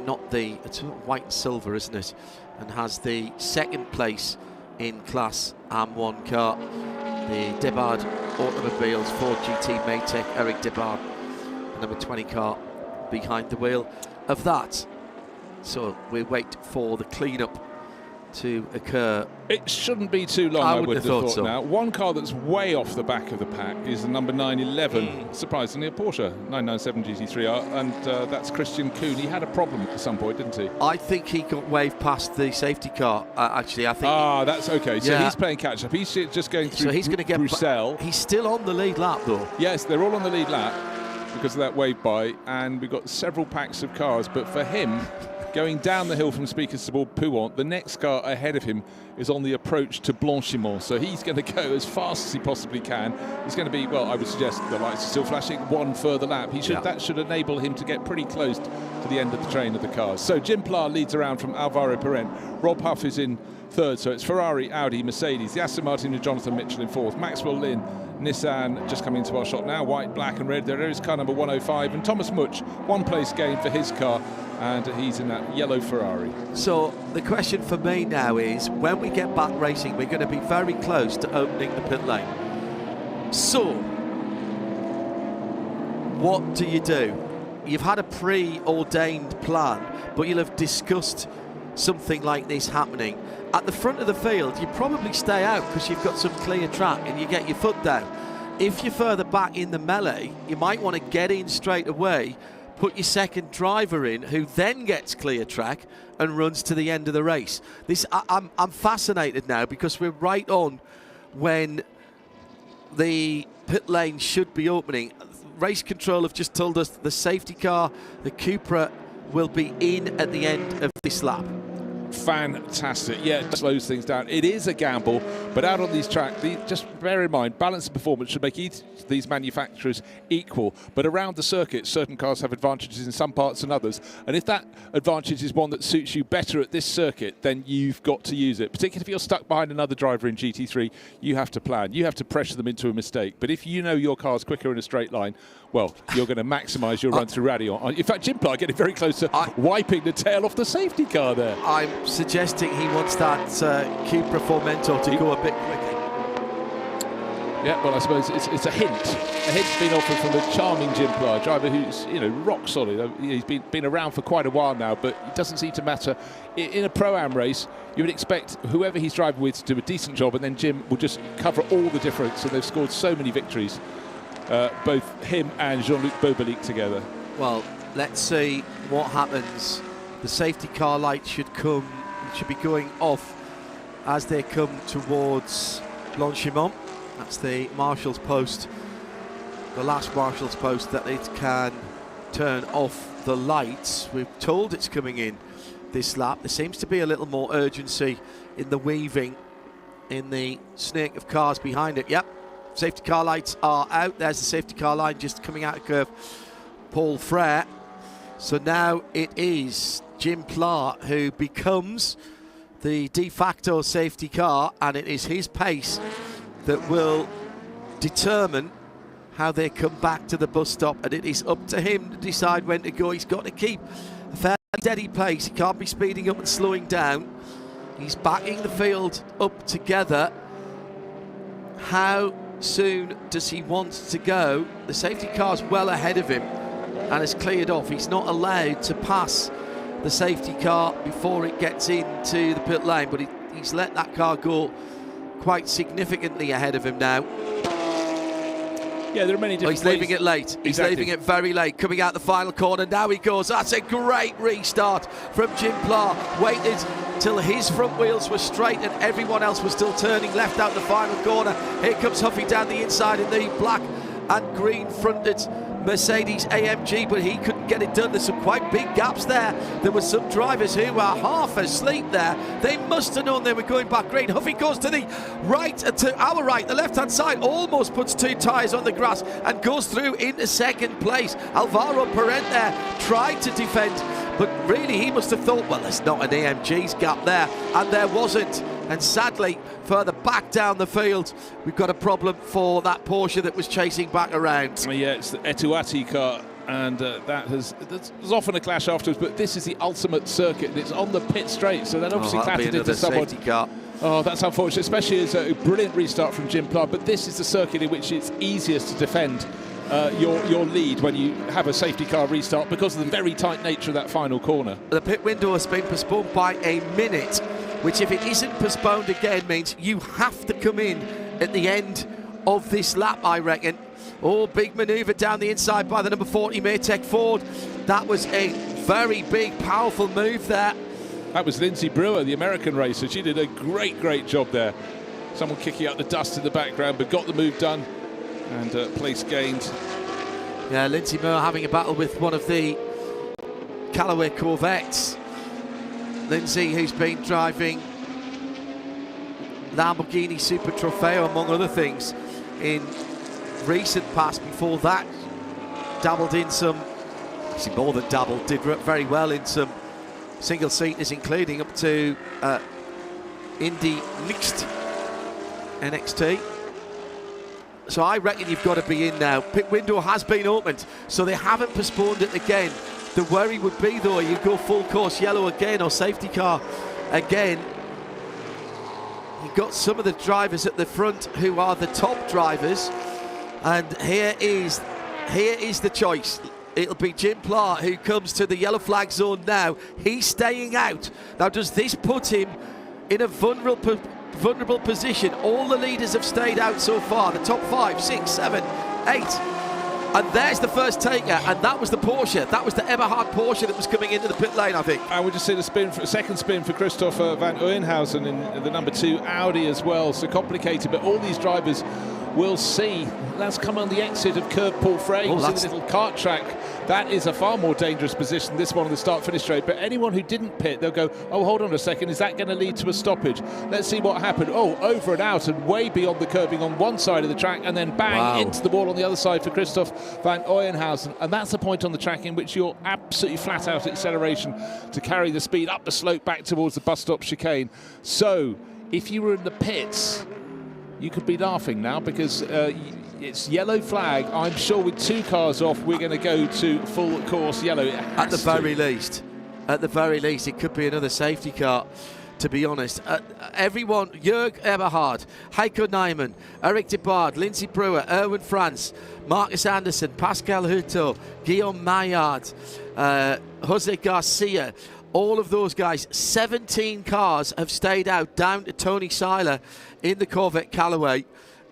not the, it's white and silver, isn't it? And has the second place in class M1 car. The Debard Automobiles Ford GT Maytech Eric Debard, the number 20 car behind the wheel of that. So we wait for the clean-up to occur. It shouldn't be too long, I would have thought so. Now, one car that's way off the back of the pack is the number 911, surprisingly a Porsche 997 GT3R, and that's Christian Kuhn. He had a problem at some point, didn't he? I think he got waved past the safety car, actually. I think. That's okay. So he's playing catch-up. He's just going through he's going to get Bruxelles. He's still on the lead lap, though. Yes, they're all on the lead lap because of that wave by, and we've got several packs of cars, but for him, going down the hill from Speakers toward Pouhon, the next car ahead of him is on the approach to Blanchimont, so he's going to go as fast as he possibly can. It's going to be, well, I would suggest the lights are still flashing, one further lap. That should enable him to get pretty close to the end of the train of the cars. So Jim Pla leads around from Alvaro Parent. Rob Huff is in third, so it's Ferrari, Audi, Mercedes, the Aston Martin and Jonathan Mitchell in fourth, Maxwell Lynn, Nissan just coming into our shot now, white, black and red. There is car number 105, and Thomas Much, one place gain for his car. and he's in that yellow Ferrari. So the question for me now is, when we get back racing, we're going to be very close to opening the pit lane. So what do you do? You've had a preordained plan, but you'll have discussed something like this happening. At the front of the field, you probably stay out because you've got some clear track and you get your foot down. If you're further back in the melee, you might want to get in straight away, put your second driver in, who then gets clear track and runs to the end of the race. I'm fascinated now because we're right on when the pit lane should be opening. Race control have just told us the safety car, the Cupra, will be in at the end of this lap. Fantastic. Yeah, it slows things down. It is a gamble, but out on these tracks, just bear in mind, balance and performance should make each of these manufacturers equal. But around the circuit, certain cars have advantages in some parts than others. And if that advantage is one that suits you better at this circuit, then you've got to use it. Particularly if you're stuck behind another driver in GT3, you have to plan. You have to pressure them into a mistake. But if you know your car's quicker in a straight line, well, you're going to maximise your run through Radion. In fact, Jim Clark getting very close to wiping the tail off the safety car there. I'm suggesting he wants that Cupra Formento to go a bit quicker. Yeah, well, I suppose it's a hint. A hint's been offered from the charming Jim Clark, driver who's, rock solid. He's been around for quite a while now, but it doesn't seem to matter. In a Pro-Am race, you would expect whoever he's driving with to do a decent job, and then Jim will just cover all the difference, and they've scored so many victories. Both him and Jean-Luc Bobelic together. Well, let's see what happens. The safety car light should be going off as they come towards Blanchimont. That's the marshal's post, the last marshal's post that it can turn off the lights. We're told it's coming in this lap. There seems to be a little more urgency in the weaving in the snake of cars behind it. Yep. Safety car lights are out. There's the safety car line just coming out of curve. Paul Frere. So now it is Jim Clark who becomes the de facto safety car, and it is his pace that will determine how they come back to the bus stop, and it is up to him to decide when to go. He's got to keep a fairly steady pace. He can't be speeding up and slowing down. He's backing the field up together. How soon does he want to go? The safety car's well ahead of him and has cleared off. He's not allowed to pass the safety car before it gets into the pit lane, but he's let that car go quite significantly ahead of him now. Yeah, there are many different he's leaving it late. He's leaving it very late. Coming out the final corner. Now he goes. That's a great restart from Jim Clark. Waited till his front wheels were straight and everyone else was still turning left out the final corner. Here comes Huffy down the inside in the black and green fronted Mercedes AMG, but he couldn't get it done. There's some quite big gaps there. There were some drivers who were half asleep there. They must have known they were going back green. Huffy goes to the right, to our right, the left-hand side, almost puts two tyres on the grass and goes through into second place. Alvaro Parent there tried to defend, but really he must have thought, well, there's not an AMG's gap there, and there wasn't. And sadly, further back down the field, we've got a problem for that Porsche that was chasing back around. Yeah, it's the Etuati car, and there's often a clash afterwards, but this is the ultimate circuit, and it's on the pit straight, so that obviously clattered into someone. Car. Oh, that's unfortunate, especially as a brilliant restart from Jim Clark, but this is the circuit in which it's easiest to defend your lead when you have a safety car restart because of the very tight nature of that final corner. The pit window has been postponed by a minute, which if it isn't postponed again means you have to come in at the end of this lap, I reckon. Oh, big manoeuvre down the inside by the number 40 Maytech Ford. That was a very big, powerful move there. That was Lindsay Brewer, the American racer. She did a great job there. Someone kicking out the dust in the background, but got the move done and place gained. Yeah, Lindsay Brewer having a battle with one of the Callaway Corvettes. Lindsay, who's been driving Lamborghini Super Trofeo, among other things, in recent past. Before that, dabbled in some, actually more than dabbled, did very well in some single-seaters, including up to Indy Mixed NXT. So I reckon you've got to be in now. Pit window has been opened, so they haven't postponed it again. The worry would be, though, you go full course yellow again or safety car again. You've got some of the drivers at the front who are the top drivers, and here is the choice. It'll be Jim Pla who comes to the yellow flag zone now. He's staying out. Now, does this put him in a vulnerable position? All the leaders have stayed out so far. The top 5, 6, 7, 8. And there's the first taker, and that was the Porsche. That was the Eberhard Porsche that was coming into the pit lane, I think. And we just see the second spin for Christopher van Uyenhausen in the number 2 Audi as well. So complicated, but all these drivers will see. That's come on the exit of Curve Paul Frey. You see the little kart track. That is a far more dangerous position, this one on the start-finish straight. But anyone who didn't pit, they'll go, oh, hold on a second, is that going to lead to a stoppage? Let's see what happened. Oh, over and out and way beyond the curbing on one side of the track, and then bang, into the wall on the other side for Christoph van Uyenhausen. And that's the point on the track in which you're absolutely flat-out acceleration to carry the speed up the slope back towards the bus stop chicane. So, if you were in the pits, you could be laughing now, because it's yellow flag. I'm sure with 2 cars off, we're going to go to full course yellow. At the very least, it could be another safety car, to be honest. Everyone, Jörg Eberhard, Heiko Neumann, Eric Debard, Lindsay Brewer, Erwin Franz, Marcus Anderson, Pascal Hutto, Guillaume Maillard, Jose Garcia, all of those guys. 17 cars have stayed out, down to Tony Seiler in the Corvette Callaway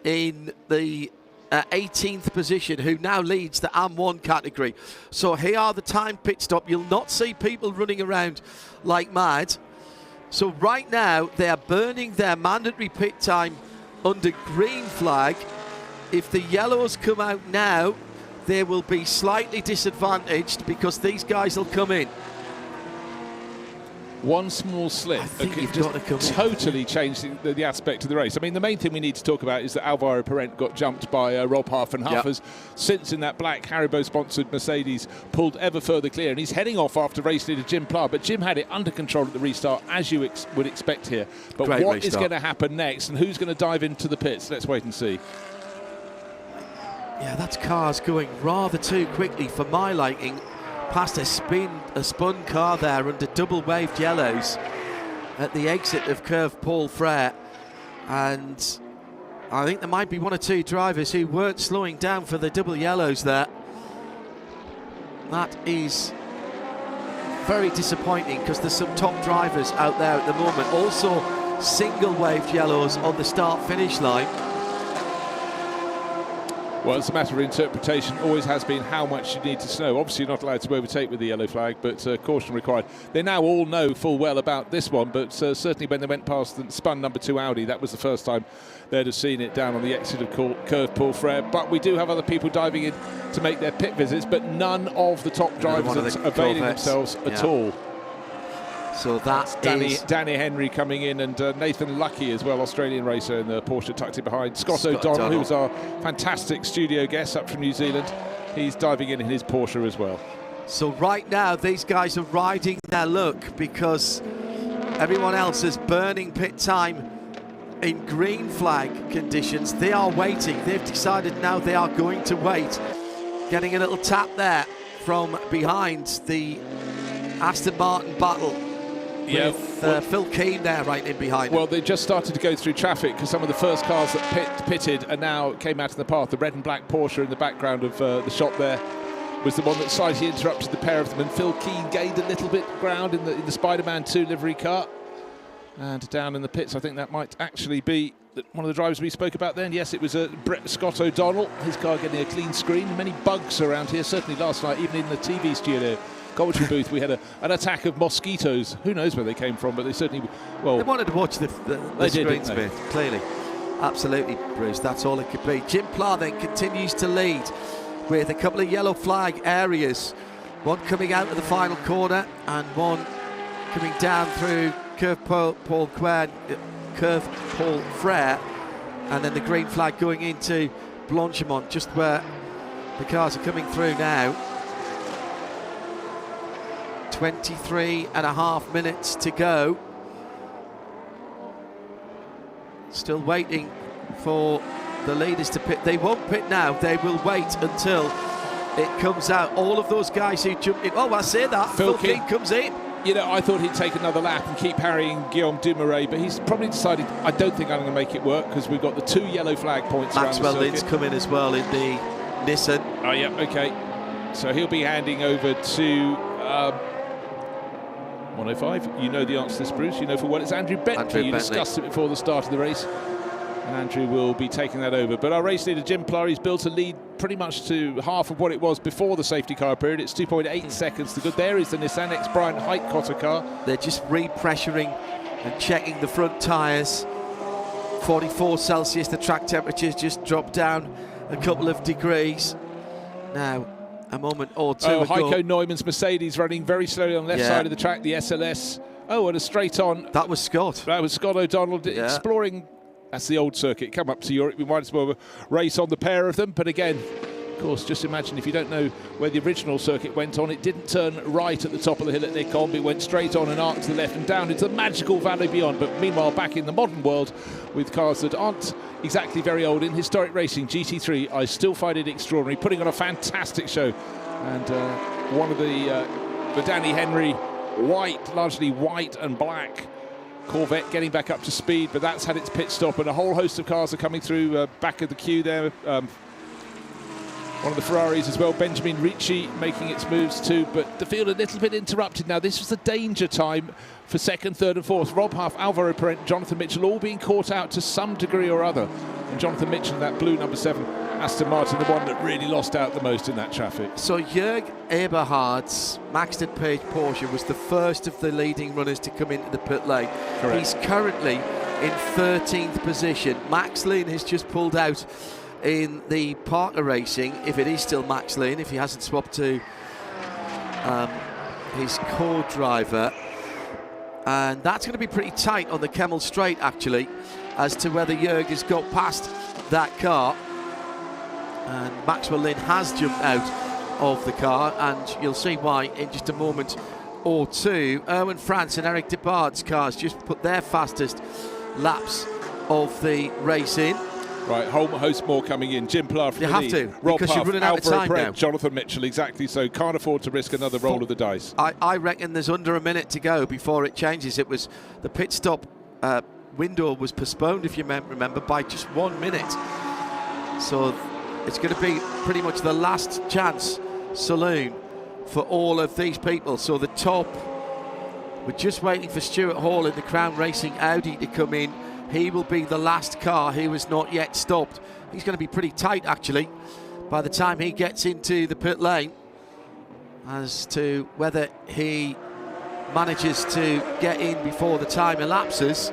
in the 18th position, who now leads the AM1 category. So here are the time pit stop. You'll not see people running around like mad. So right now they are burning their mandatory pit time under green flag. If the yellows come out now, they will be slightly disadvantaged because these guys will come in. One small slip could just totally change the aspect of the race. I mean, the main thing we need to talk about is that Alvaro Parent got jumped by Rob Half, has since in that black Haribo-sponsored Mercedes pulled ever further clear, and he's heading off after race leader Jim Pla. But Jim had it under control at the restart, as you would expect here. But Great what restart. is going to happen next, and who's going to dive into the pits? Let's wait and see. Yeah, that's cars going rather too quickly for my liking. Past a spun car there under double waved yellows at the exit of Curve Paul Frere, and I think there might be 1 or 2 drivers who weren't slowing down for the double yellows there. That is very disappointing, because there's some top drivers out there at the moment. Also single waved yellows on the start finish line. Well, it's a matter of interpretation, always has been, how much you need to snow. Obviously, you're not allowed to overtake with the yellow flag, but caution required. They now all know full well about this one, but certainly when they went past the spun number 2 Audi, that was the first time they'd have seen it down on the exit of Curve Paul Frere. But we do have other people diving in to make their pit visits, but none of the top drivers are availing themselves at all. So that's Danny Henry coming in, and Nathan Lucky as well, Australian racer in the Porsche tucked in behind. Scott O'Donnell, who was our fantastic studio guest up from New Zealand, he's diving in his Porsche as well. So right now these guys are riding their luck, because everyone else is burning pit time in green flag conditions. They are waiting. They've decided now they are going to wait. Getting a little tap there from behind the Aston Martin battle. Yeah, with Phil Keane there right in behind. Well, they just started to go through traffic, because some of the first cars that pitted and now came out of the path. The red and black Porsche in the background of the shot there was the one that slightly interrupted the pair of them, and Phil Keane gained a little bit of ground in the Spider-Man 2 livery car. And down in the pits, I think that might actually be one of the drivers we spoke about then. Yes, it was Scott O'Donnell, his car getting a clean screen. Many bugs around here, certainly last night, even in the TV studio. Commentary booth, we had an attack of mosquitoes. Who knows where they came from, but they certainly, well... They wanted to watch the screen spin, clearly. Absolutely, Bruce, that's all it could be. Jim Pla then continues to lead with a couple of yellow flag areas. One coming out of the final corner, and one coming down through Curve Paul Frere, and then the green flag going into Blanchimont, just where the cars are coming through now. 23.5 minutes to go. Still waiting for the leaders to pit. They won't pit now. They will wait until it comes out. All of those guys who jumped in. Oh, I say that. Phil King comes in. You know, I thought he'd take another lap and keep harrying Guillaume Dumoulin, but he's probably decided, I don't think I'm going to make it work, because we've got the 2 yellow flag points Maxwell around the circuit. Lynn's come in as well in the Nissan. Oh, yeah, okay. So he'll be handing over to 105. You know the answer to this, Bruce. You know for what it's Andrew Bentley. You discussed it before the start of the race. And Andrew will be taking that over. But our race leader, Jim Plar, he's built a lead pretty much to half of what it was before the safety car period. It's 2.8 seconds to good. There is the Nissan X Brian Heitkotter car. They're just repressuring and checking the front tyres. 44 Celsius, the track temperature's just dropped down a couple of degrees. Now, a moment or two ago. Heiko Neumann's Mercedes running very slowly on the left side of the track, the SLS. Oh, and a straight on. That was Scott. That was Scott O'Donnell exploring. That's the old circuit. Come up to Europe. We might as well race on the pair of them. But again, of course, just imagine if you don't know where the original circuit went on, it didn't turn right at the top of the hill at Lecombe. It went straight on and arc to the left and down into the magical valley beyond. But meanwhile, back in the modern world with cars that aren't exactly very old in historic racing, GT3, I still find it extraordinary, putting on a fantastic show. And one of the Danny Henry largely white and black Corvette getting back up to speed, but that's had its pit stop, and a whole host of cars are coming through back of the queue there. One of the Ferraris as well, Benjamin Ricci making its moves too, but the field a little bit interrupted now. This was the danger time for second, third and fourth. Rob Huff, Alvaro Parent, Jonathan Mitchell all being caught out to some degree or other. And Jonathan Mitchell, that blue number 7 Aston Martin, the one that really lost out the most in that traffic. So Jörg Eberhard's Maxted Page Porsche was the first of the leading runners to come into the pit lane. Correct. He's currently in 13th position. Max Lynn has just pulled out in the Parker Racing, if it is still Max Lynn, if he hasn't swapped to his co-driver. And that's going to be pretty tight on the Kemmel Straight, actually, as to whether Jörg has got past that car. And Maxwell Lynn has jumped out of the car, and you'll see why in just a moment or two. Erwin France and Eric Debard's cars just put their fastest laps of the race in. Right, whole host more coming in. Jim Plar from you the have lead. to, Rob because Huff, you're running out of time now. Jonathan Mitchell, exactly. So can't afford to risk another roll of the dice. I reckon there's under a minute to go before it changes. It was the pit stop window was postponed, if you remember, by just 1 minute. So it's going to be pretty much the last chance saloon for all of these people. So the top, we're just waiting for Stuart Hall in the Crown Racing Audi to come in. He will be the last car who is not yet stopped. He's going to be pretty tight, actually, by the time he gets into the pit lane, as to whether he manages to get in before the time elapses.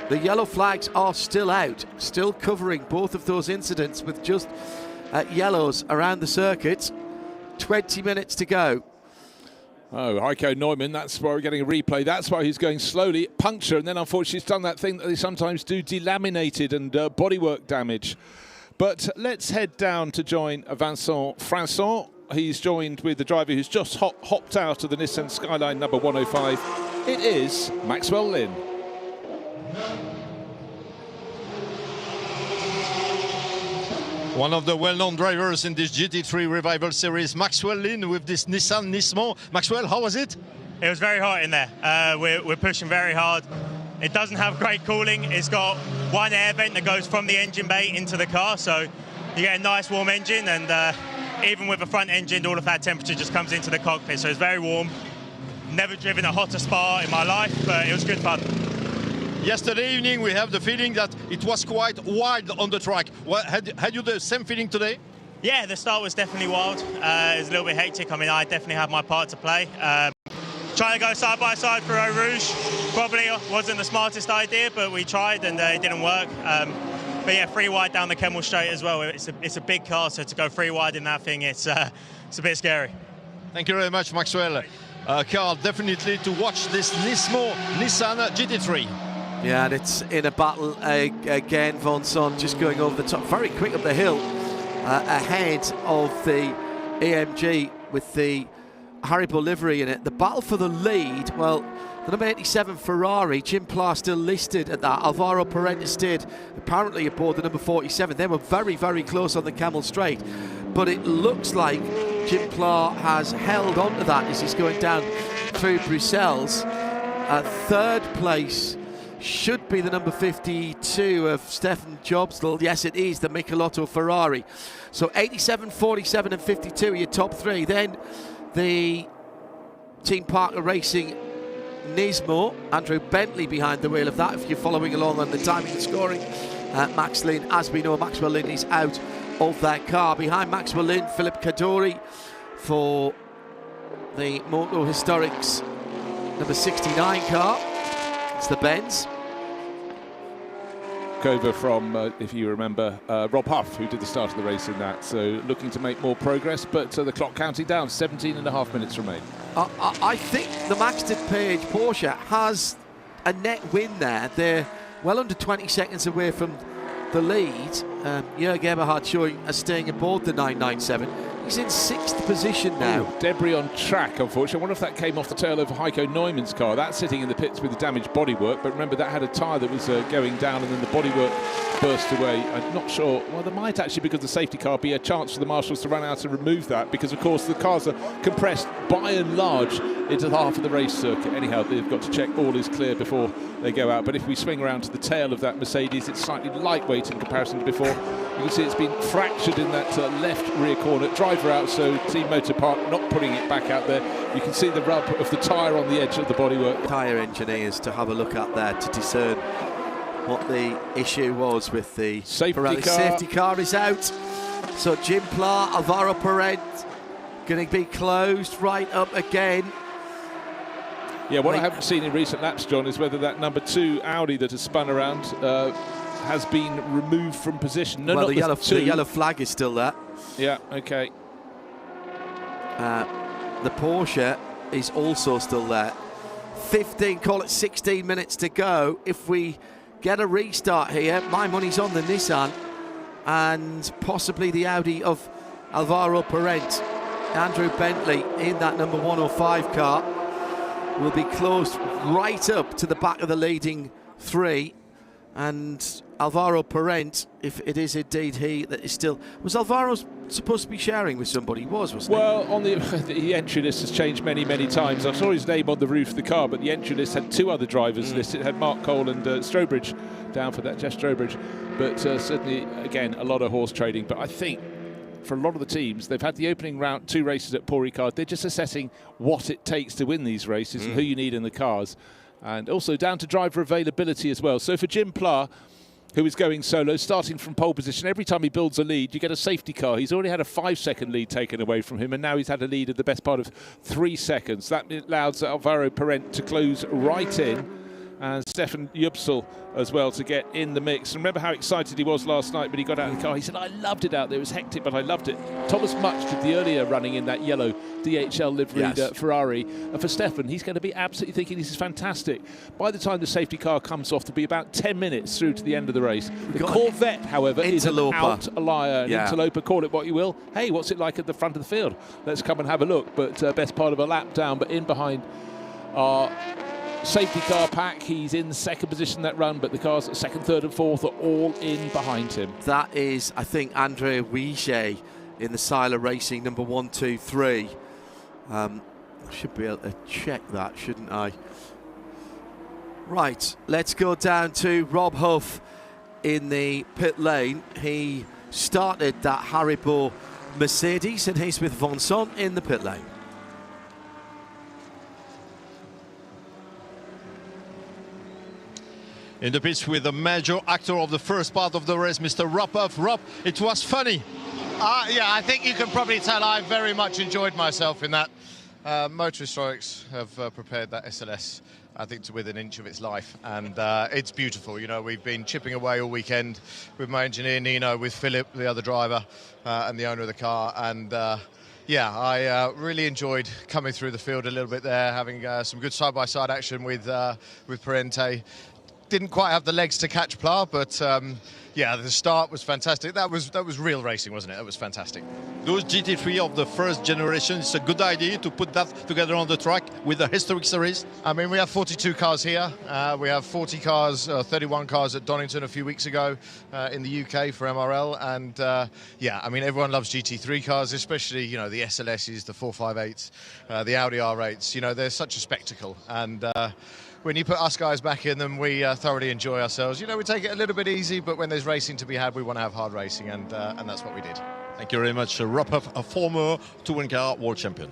The yellow flags are still out, still covering both of those incidents with just yellows around the circuit. 20 minutes to go. Oh, Heiko Neumann, that's why we're getting a replay. That's why he's going slowly, puncture, and then unfortunately he's done that thing that they sometimes do, delaminated and bodywork damage. But let's head down to join Vincent Françon. He's joined with the driver who's just hopped out of the Nissan Skyline number 105. It is Maxwell Lynn. One of the well-known drivers in this GT3 Revival Series, Maxwell Lynn, with this Nissan Nismo. Maxwell, how was it? It was very hot in there. We're pushing very hard. It doesn't have great cooling. It's got one air vent that goes from the engine bay into the car, so you get a nice warm engine, and even with a front engine, all of that temperature just comes into the cockpit, so it's very warm. Never driven a hotter Spa in my life, but it was good fun. Yesterday evening, we have the feeling that it was quite wild on the track. Well, had you the same feeling today? Yeah, the start was definitely wild. It was a little bit hectic. I mean, I definitely had my part to play. Trying to go side by side for Eau Rouge probably wasn't the smartest idea, but we tried and it didn't work. But yeah, 3 wide down the Kemmel Straight as well. It's a big car, so to go 3 wide in that thing, it's a bit scary. Thank you very much, Maxwell. Carl, definitely to watch this Nismo Nissan GT3. Yeah, and it's in a battle again. Vincent just going over the top, very quick up the hill, ahead of the AMG with the Haribo livery in it. The battle for the lead, well, the number 87 Ferrari, Jim Plar still listed at that. Alvaro Parente stayed apparently aboard the number 47. They were very, very close on the Kemmel Straight. but it looks like Jim Pla has held on to that as he's going down through Bruxelles. Third place should be the number 52 of Stefan Jobsdal. Yes, it is the Michelotto Ferrari. So 87, 47 and 52 are your top three. Then the Team Parker Racing Nismo, Andrew Bentley behind the wheel of that, if you're following along on the timing and scoring. Max Lynn, as we know, Maxwell Lynn is out of that car. Behind Maxwell Lynn, Philip Kadori for the Moto Historics number 69 car. It's the Benz. Over from, if you remember, Rob Huff, who did the start of the race in that. So looking to make more progress, but the clock counting down, 17.5 minutes remain. I think the Maxted Page Porsche has a net win there. They're well under 20 seconds away from the lead. Jörg Eberhard showing us staying aboard the 997. He's in 6th position now. Ooh, debris on track, unfortunately. I wonder if that came off the tail of Heiko Neumann's car. That's sitting in the pits with the damaged bodywork, but remember that had a tyre that was going down and then the bodywork burst away. I'm not sure. Well, there might actually, because of the safety car, be a chance for the marshals to run out and remove that, because of course the cars are compressed by and large into half of the race circuit. Anyhow, they've got to check all is clear before they go out. But if we swing around to the tail of that Mercedes, it's slightly lightweight in comparison to before. You can see it's been fractured in that left rear corner. Driver out, so Team Motor Park not putting it back out there. You can see the rub of the tyre on the edge of the bodywork. Tyre engineers to have a look at there to discern what the issue was with the safety car. Safety car is out. So Jim Pla, Alvaro Parent going to be closed right up again. Yeah, what I haven't seen in recent laps, John, is whether that number 2 Audi that has spun around has been removed from position. No, well, not the yellow flag is still there. Yeah, okay. The Porsche is also still there. 15, call it 16 minutes to go. If we get a restart here, my money's on the Nissan and possibly the Audi of Alvaro Parent. Andrew Bentley in that number 105 car will be close right up to the back of the leading 3. And Alvaro Parent, if it is indeed he that is still... Was Alvaro supposed to be sharing with somebody? He was, wasn't he? Well, on the entry list has changed many, many times. I saw his name on the roof of the car, but the entry list had 2 other drivers listed. It had Mark Cole and Strobridge down for that, Jeff Strobridge. But certainly, again, a lot of horse trading. But I think for a lot of the teams, they've had the opening round 2 races at Paul Ricard. They're just assessing what it takes to win these races and who you need in the cars. And also down to driver availability as well. So for Jim Pla, who is going solo, starting from pole position, every time he builds a lead, you get a safety car. He's already had a 5-second lead taken away from him, and now he's had a lead of the best part of 3 seconds. That allows Alvaro Parent to close right in, and Stefan Jobsdal as well to get in the mix. And remember how excited he was last night when he got out of the car. He said, I loved it out there. It was hectic, but I loved it. Thomas Much did the earlier running in that yellow DHL liveried Ferrari. And for Stefan, he's going to be absolutely thinking this is fantastic. By the time the safety car comes off, to be about 10 minutes through to the end of the race. The Corvette, however, is an outlier. An interloper, call it what you will. Hey, what's it like at the front of the field? Let's come and have a look. But best part of a lap down, but in behind our safety car pack. He's in 2nd position that run, but the cars at 2nd, 3rd and 4th are all in behind him. That is, I think, Andre Wiege in the Seiler Racing number 1, 2, 3. I should be able to check that, shouldn't I? Right, let's go down to Rob Huff in the pit lane. He started that Haribo Mercedes, and he's with Vincent in the pit lane. In the pitch with the major actor of the first part of the race, Mr. Rob Huff. Rob, it was funny. Yeah, I think you can probably tell I very much enjoyed myself in that. Motor Historics have prepared that SLS, I think, to within an inch of its life, and it's beautiful. You know, we've been chipping away all weekend with my engineer Nino, with Philip, the other driver, and the owner of the car, and yeah, I really enjoyed coming through the field a little bit there, having some good side-by-side action with Parente. Didn't quite have the legs to catch Pla, but Yeah, the start was fantastic. That was real racing, wasn't it? That was fantastic. Those GT3 of the first generation, it's a good idea to put that together on the track with the historic series. I mean, we have 42 cars here. We have 40 cars, 31 cars at Donington a few weeks ago in the UK for MRL. And yeah, I mean, everyone loves GT3 cars, especially, you know, the SLSs, the 458s, the Audi R8s. You know, they're such a spectacle. And when you put us guys back in them, we thoroughly enjoy ourselves. You know, we take it a little bit easy, but when there's racing to be had, we want to have hard racing, and that's what we did. Thank you very much. Ropoff, a former touring car world champion.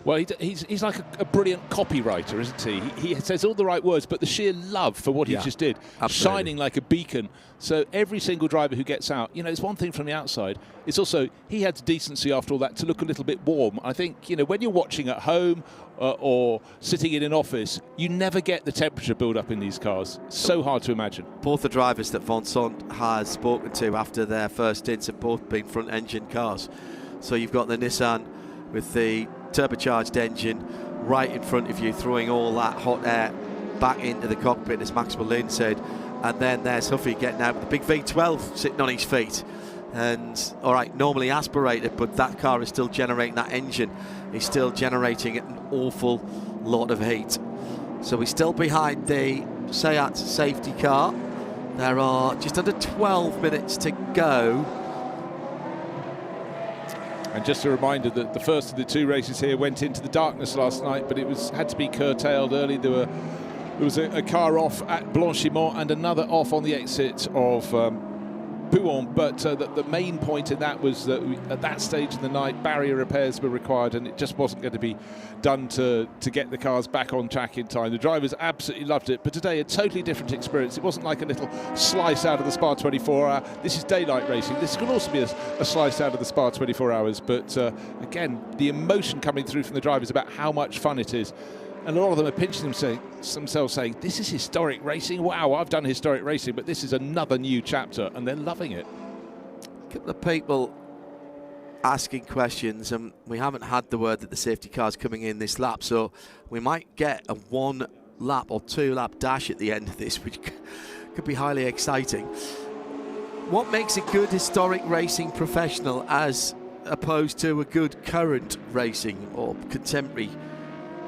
Well, he's like a brilliant copywriter, isn't he? He says all the right words, but the sheer love for what he just did, absolutely. Shining like a beacon. So every single driver who gets out, you know, it's one thing from the outside. It's also, he had the decency after all that to look a little bit warm. I think, you know, when you're watching at home or sitting in an office, you never get the temperature build up in these cars. So hard to imagine. Both the drivers that Vincent has spoken to after their first stints have both been front engine cars. So you've got the Nissan with the turbocharged engine right in front of you, throwing all that hot air back into the cockpit, as Maxwell Lynn said. And then there's Huffy getting out with the big V12 sitting on his feet. And all right, normally aspirated, but that car is still generating, that engine is still generating an awful lot of heat. So we're still behind the Seat safety car. There are just under 12 minutes to go. And just a reminder that the first of the two races here went into the darkness last night, but it had to be curtailed early. There was a car off at Blanchimont and another off on the exit of Pouhon, but the main point in that was that at that stage of the night, barrier repairs were required, and it just wasn't going to be done to get the cars back on track in time. The drivers absolutely loved it, but today a totally different experience. It wasn't like a little slice out of the Spa 24 hour. This is daylight racing. This could also be a slice out of the Spa 24 hours, but again, the emotion coming through from the drivers about how much fun it is. And a lot of them are pinching themselves saying, this is historic racing. Wow, I've done historic racing, but this is another new chapter, and they're loving it. A couple of people asking questions, and we haven't had the word that the safety car's coming in this lap, so we might get a 1 lap or 2 lap dash at the end of this, which could be highly exciting. What makes a good historic racing professional as opposed to a good current racing or contemporary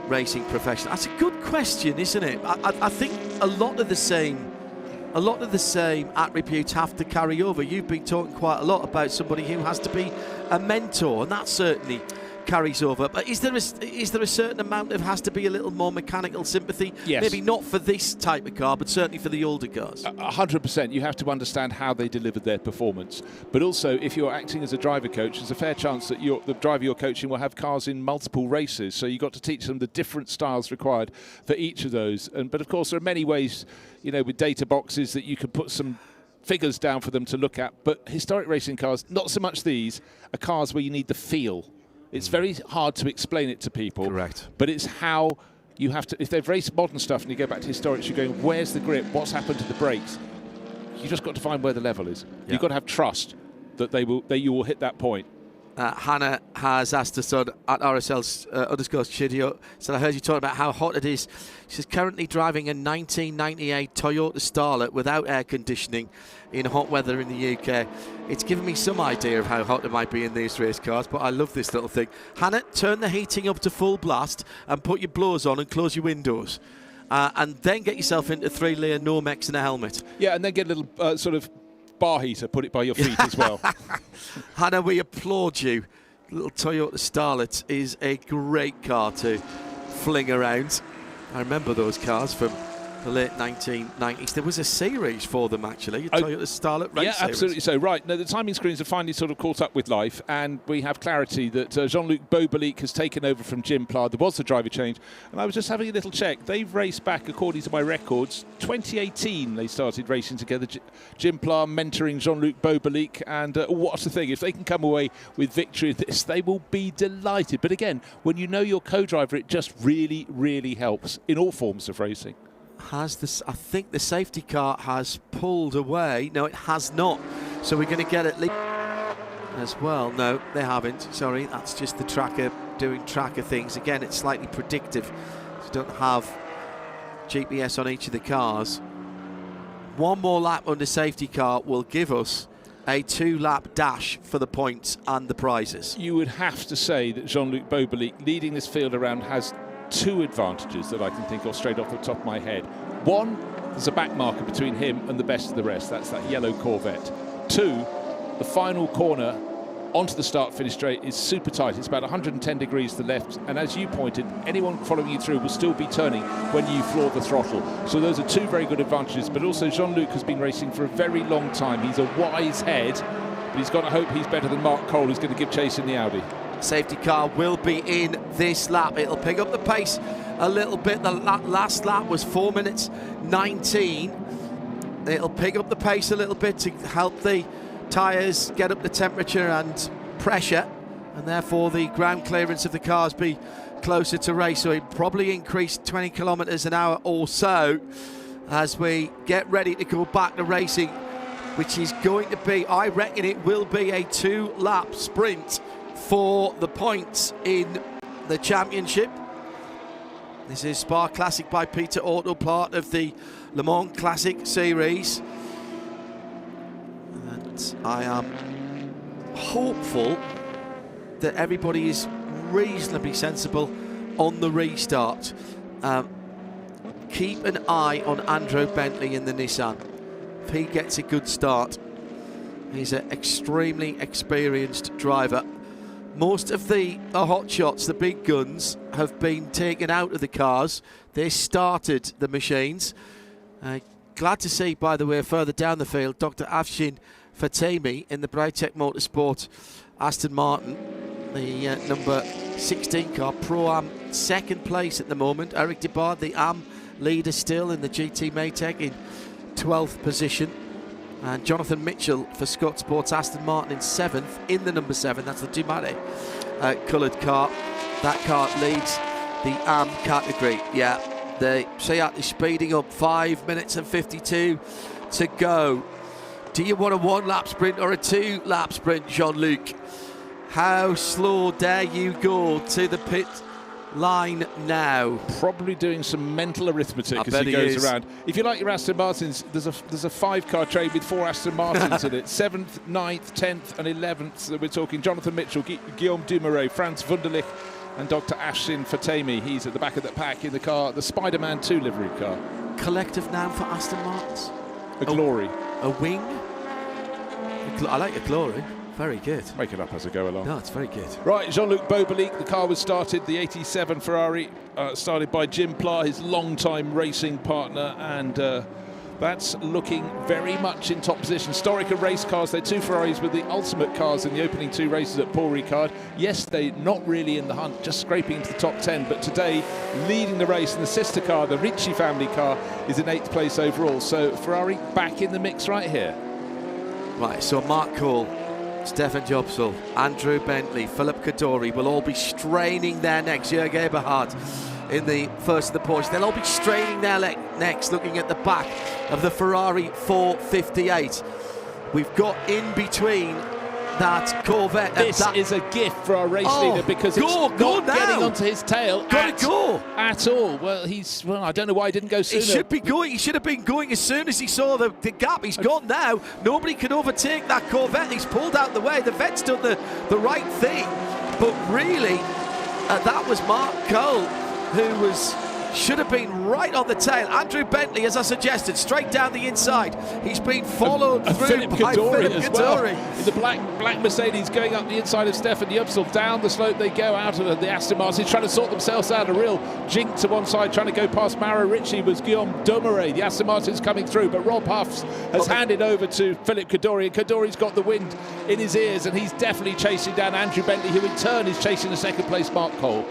racing professional? That's a good question, isn't it? I think a lot of the same attributes have to carry over. You've been talking quite a lot about somebody who has to be a mentor, and that certainly carries over. But is there a certain amount of has to be a little more mechanical sympathy? Yes. Maybe not for this type of car, but certainly for the older cars. 100%. You have to understand how they delivered their performance. But also, if you're acting as a driver coach, there's a fair chance that the driver you're coaching will have cars in multiple races. So you've got to teach them the different styles required for each of those. But of course, there are many ways, you know, with data boxes that you can put some figures down for them to look at. But historic racing cars, not so much these, are cars where you need the feel. It's very hard to explain it to people. Correct. But it's how you have to, if they've raced modern stuff and you go back to historics, you're going, where's the grip? What's happened to the brakes? You just got to find where the level is. Yeah. You've got to have trust that you will hit that point. Hannah has asked us on at RSL's _ studio, so I heard you talking about how hot it is. She's currently driving a 1998 Toyota Starlet without air conditioning in hot weather in the UK. It's given me some idea of how hot it might be in these race cars, but I love this little thing. Hannah, turn the heating up to full blast and put your blowers on and close your windows. And then get yourself into 3-layer Normex and a helmet. Yeah, and then get a little sort of bar heater, put it by your feet as well. Hannah, we applaud you. Little Toyota Starlet is a great car to fling around. I remember those cars from the late 1990s. There was a series for them, actually, a Toyota Starlet race yeah, series. Absolutely so. Right, now the timing screens have finally sort of caught up with life, and we have clarity that Jean-Luc Beaubelique has taken over from Jim Pla. There was the driver change, and I was just having a little check. They've raced back, according to my records, 2018 they started racing together. Jim Pla mentoring Jean-Luc Beaubelique, and what's the thing? If they can come away with victory in this, they will be delighted. But again, when you know your co-driver, it just really, really helps in all forms of racing. I think the safety car has pulled away. No, it has not. So we're going to get at least as well. No, they haven't. Sorry, that's just the tracker doing tracker things. Again, it's slightly predictive. So you don't have GPS on each of the cars. one more lap under safety car will give us a 2-lap dash for the points and the prizes. You would have to say that Jean-Luc Beaubelique leading this field around has 2 advantages that I can think of straight off the top of my head. One, there's a back marker between him and the best of the rest. That's that yellow Corvette. 2, the final corner onto the start-finish straight is super tight. It's about 110 degrees to the left, and as you pointed, anyone following you through will still be turning when you floor the throttle. So those are 2 very good advantages, but also Jean-Luc has been racing for a very long time. He's a wise head, but he's got to hope he's better than Mark Cole, who's going to give chase in the Audi. Safety car will be in this lap. It'll pick up the pace a little bit. The last lap was 4 minutes 19. It'll pick up the pace a little bit to help the tyres get up the temperature and pressure, and therefore the ground clearance of the cars be closer to race. So it probably increased 20 kilometres an hour or so as we get ready to go back to racing, which is going to be, I reckon it will be a 2-lap sprint for the points in the championship. This is Spa Classic by Peter Auto, part of the Le Mans Classic series. And I am hopeful that everybody is reasonably sensible on the restart. Keep an eye on Andrew Bentley in the Nissan. If he gets a good start, he's an extremely experienced driver. Most of the hot shots, the big guns, have been taken out of the cars. They started the machines. Glad to see, by the way, further down the field, Dr. Afshin Fatemi in the Brightech Motorsport Aston Martin, the number 16 car, Pro-Am second place at the moment. Eric Debard, the Am leader still in the GT Maytech, in 12th position. And Jonathan Mitchell for Scott Sports Aston Martin in 7th, in the number 7. That's the Dumare coloured car. That car leads the Am category. Yeah, the Seat is speeding up. 5 minutes and 52 to go. Do you want a 1-lap sprint or a 2-lap sprint, Jean-Luc? How slow dare you go to the pit line now? Probably doing some mental arithmetic as he goes around. If you like your Aston Martins, there's a 5-car train with 4 Aston Martins in it. 7th, 9th, 10th and 11th. We're talking Jonathan Mitchell, Guillaume Dumoulin, Franz Wunderlich and Dr. Afshin Fatemi. He's at the back of the pack in the car, the Spider-Man 2 livery car. Collective noun for Aston Martins? A glory. A wing? I like a glory. Very good. Make it up as I go along. No, it's very good. Right, Jean-Luc Beaubelique, the car was started, the 87 Ferrari, started by Jim Pla, his long-time racing partner, and that's looking very much in top position. Historic race cars, they're 2 Ferraris with the ultimate cars in the opening 2 races at Paul Ricard. Yes, they're not really in the hunt, just scraping into the top 10, but today, leading the race, and the sister car, the Ricci family car, is in 8th place overall. So Ferrari back in the mix right here. Right, so Mark Cole, Stefan Jobsel, Andrew Bentley, Philip Kadori will all be straining their necks. Jörg Eberhard in the first of the Porsche. They'll all be straining their necks looking at the back of the Ferrari 458. We've got in between that Corvette. This is a gift for our race leader because it's not getting onto his tail at all. Well, I don't know why he didn't go sooner. He should be going. He should have been going as soon as he saw the gap. He's gone now. Nobody can overtake that Corvette. He's pulled out the way. The vet's done the right thing. But really, that was Mark Cole who should have been right on the tail. Andrew Bentley, as I suggested, straight down the inside. He's been followed through by Philip Kadori. In the black Mercedes going up the inside of Stefan Jupsel. Down the slope they go out of the Aston Martin, trying to sort themselves out. A real jink to one side, trying to go past Mauro Ricci was Guillaume Dumoulin. The Aston Martin's coming through, but Rob Huffs has handed over to Philip Kadori, and Kadori's got the wind in his ears, and he's definitely chasing down Andrew Bentley, who in turn is chasing the second place Mark Cole.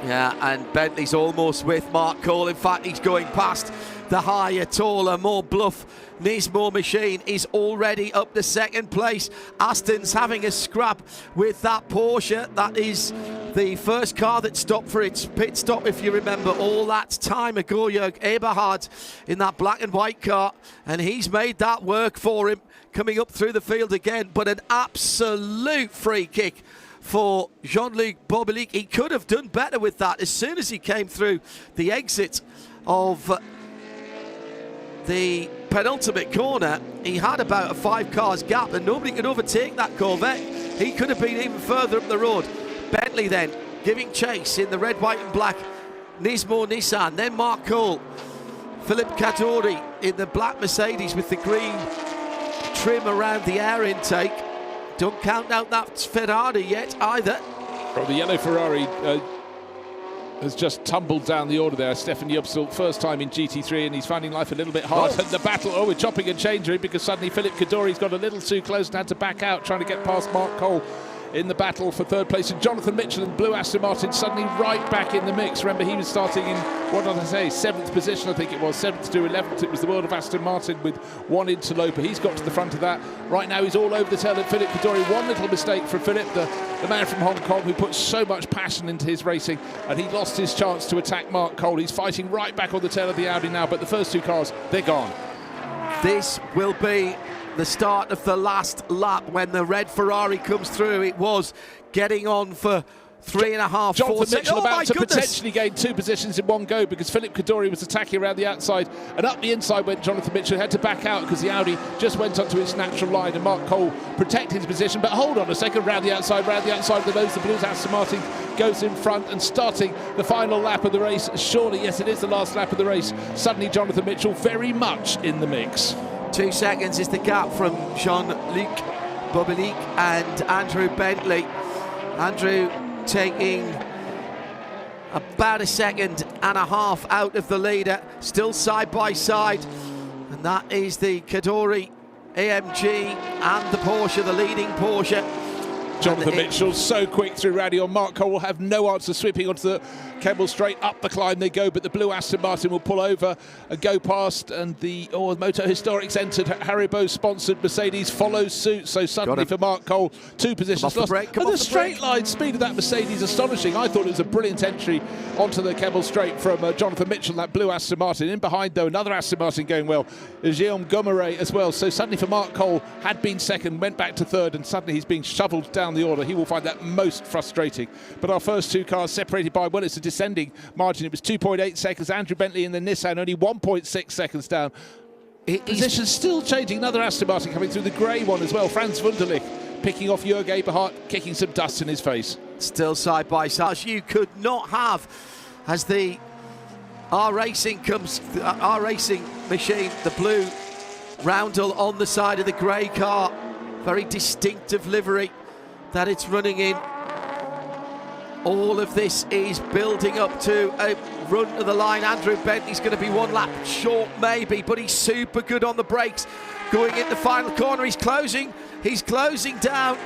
Yeah, and Bentley's almost with Mark Cole. In fact, he's going past the higher, taller, more bluff Nismo machine. Is already up to second place. Aston's having a scrap with that Porsche. That is the first car that stopped for its pit stop, if you remember, all that time ago. Jörg Eberhard in that black and white car, and he's made that work for him, coming up through the field again. But an absolute free kick for Jean-Luc Beaubelique. He could have done better with that. As soon as he came through the exit of the penultimate corner, he had about a 5 cars gap and nobody could overtake that Corvette. He could have been even further up the road. Bentley then giving chase in the red, white and black Nismo Nissan, then Mark Cole, Philip Cadori in the black Mercedes with the green trim around the air intake. Don't count out that Ferrari yet either. Well, the yellow Ferrari has just tumbled down the order there. Stefan Jubsel, first time in GT3, and he's finding life a little bit hard. And the battle, we're chopping and changing because suddenly Philip Cadori's got a little too close and had to back out, trying to get past Mark Cole in the battle for third place. And Jonathan Mitchell and Blue Aston Martin suddenly right back in the mix. Remember, he was starting in, what did I say, 7th position, I think it was, 7th to 11th. It was the world of Aston Martin with one interloper. He's got to the front of that. Right now, he's all over the tail of Philip Cadori. One little mistake from Philip, the man from Hong Kong, who put so much passion into his racing, and he lost his chance to attack Mark Cole. He's fighting right back on the tail of the Audi now, but the first 2 cars, they're gone. This will be the start of the last lap when the red Ferrari comes through. It was getting on for 3.5, 4 Jonathan seconds. Mitchell about to potentially gain 2 positions in one go because Philip Cadori was attacking around the outside, and up the inside went Jonathan Mitchell. Had to back out because the Audi just went onto its natural line, and Mark Cole protected his position. But hold on a second, round the outside of the nose, the Blues Aston Martin goes in front and starting the final lap of the race. Surely, yes, it is the last lap of the race. Suddenly, Jonathan Mitchell very much in the mix. 2 seconds is the gap from Jean-Luc Bobelic and Andrew Bentley. Andrew taking about 1.5 seconds out of the leader, still side by side, and that is the Cadori AMG and the Porsche, the leading Porsche. Jonathan Mitchell so quick through radio. Mark Cole will have no answer, sweeping onto the Kemmel straight. Up the climb they go, but the blue Aston Martin will pull over and go past, and the Moto Historics entered Haribo sponsored Mercedes follows suit. So suddenly for Mark Cole, 2 positions lost. And the straight line speed of that Mercedes astonishing. I thought it was a brilliant entry onto the Kemmel straight from Jonathan Mitchell, that blue Aston Martin. In behind though, another Aston Martin going well, Guillaume Gommeret as well. So suddenly for Mark Cole, had been second, went back to third, and suddenly he's being shoveled down the order. He will find that most frustrating. But our first 2 cars separated by, well, it's a descending margin. It was 2.8 seconds. Andrew Bentley in the Nissan only 1.6 seconds down. Position still changing. Another Aston Martin coming through, the grey one as well. Franz Wunderlich picking off Jörg Eberhardt, kicking some dust in his face. Still side by side. You could not have, as the R Racing machine, the blue roundel on the side of the grey car. Very distinctive livery that it's running in. All of this is building up to a run to the line. Andrew Bentley's going to be 1 lap short maybe, but he's super good on the brakes. Going into the final corner, he's closing down,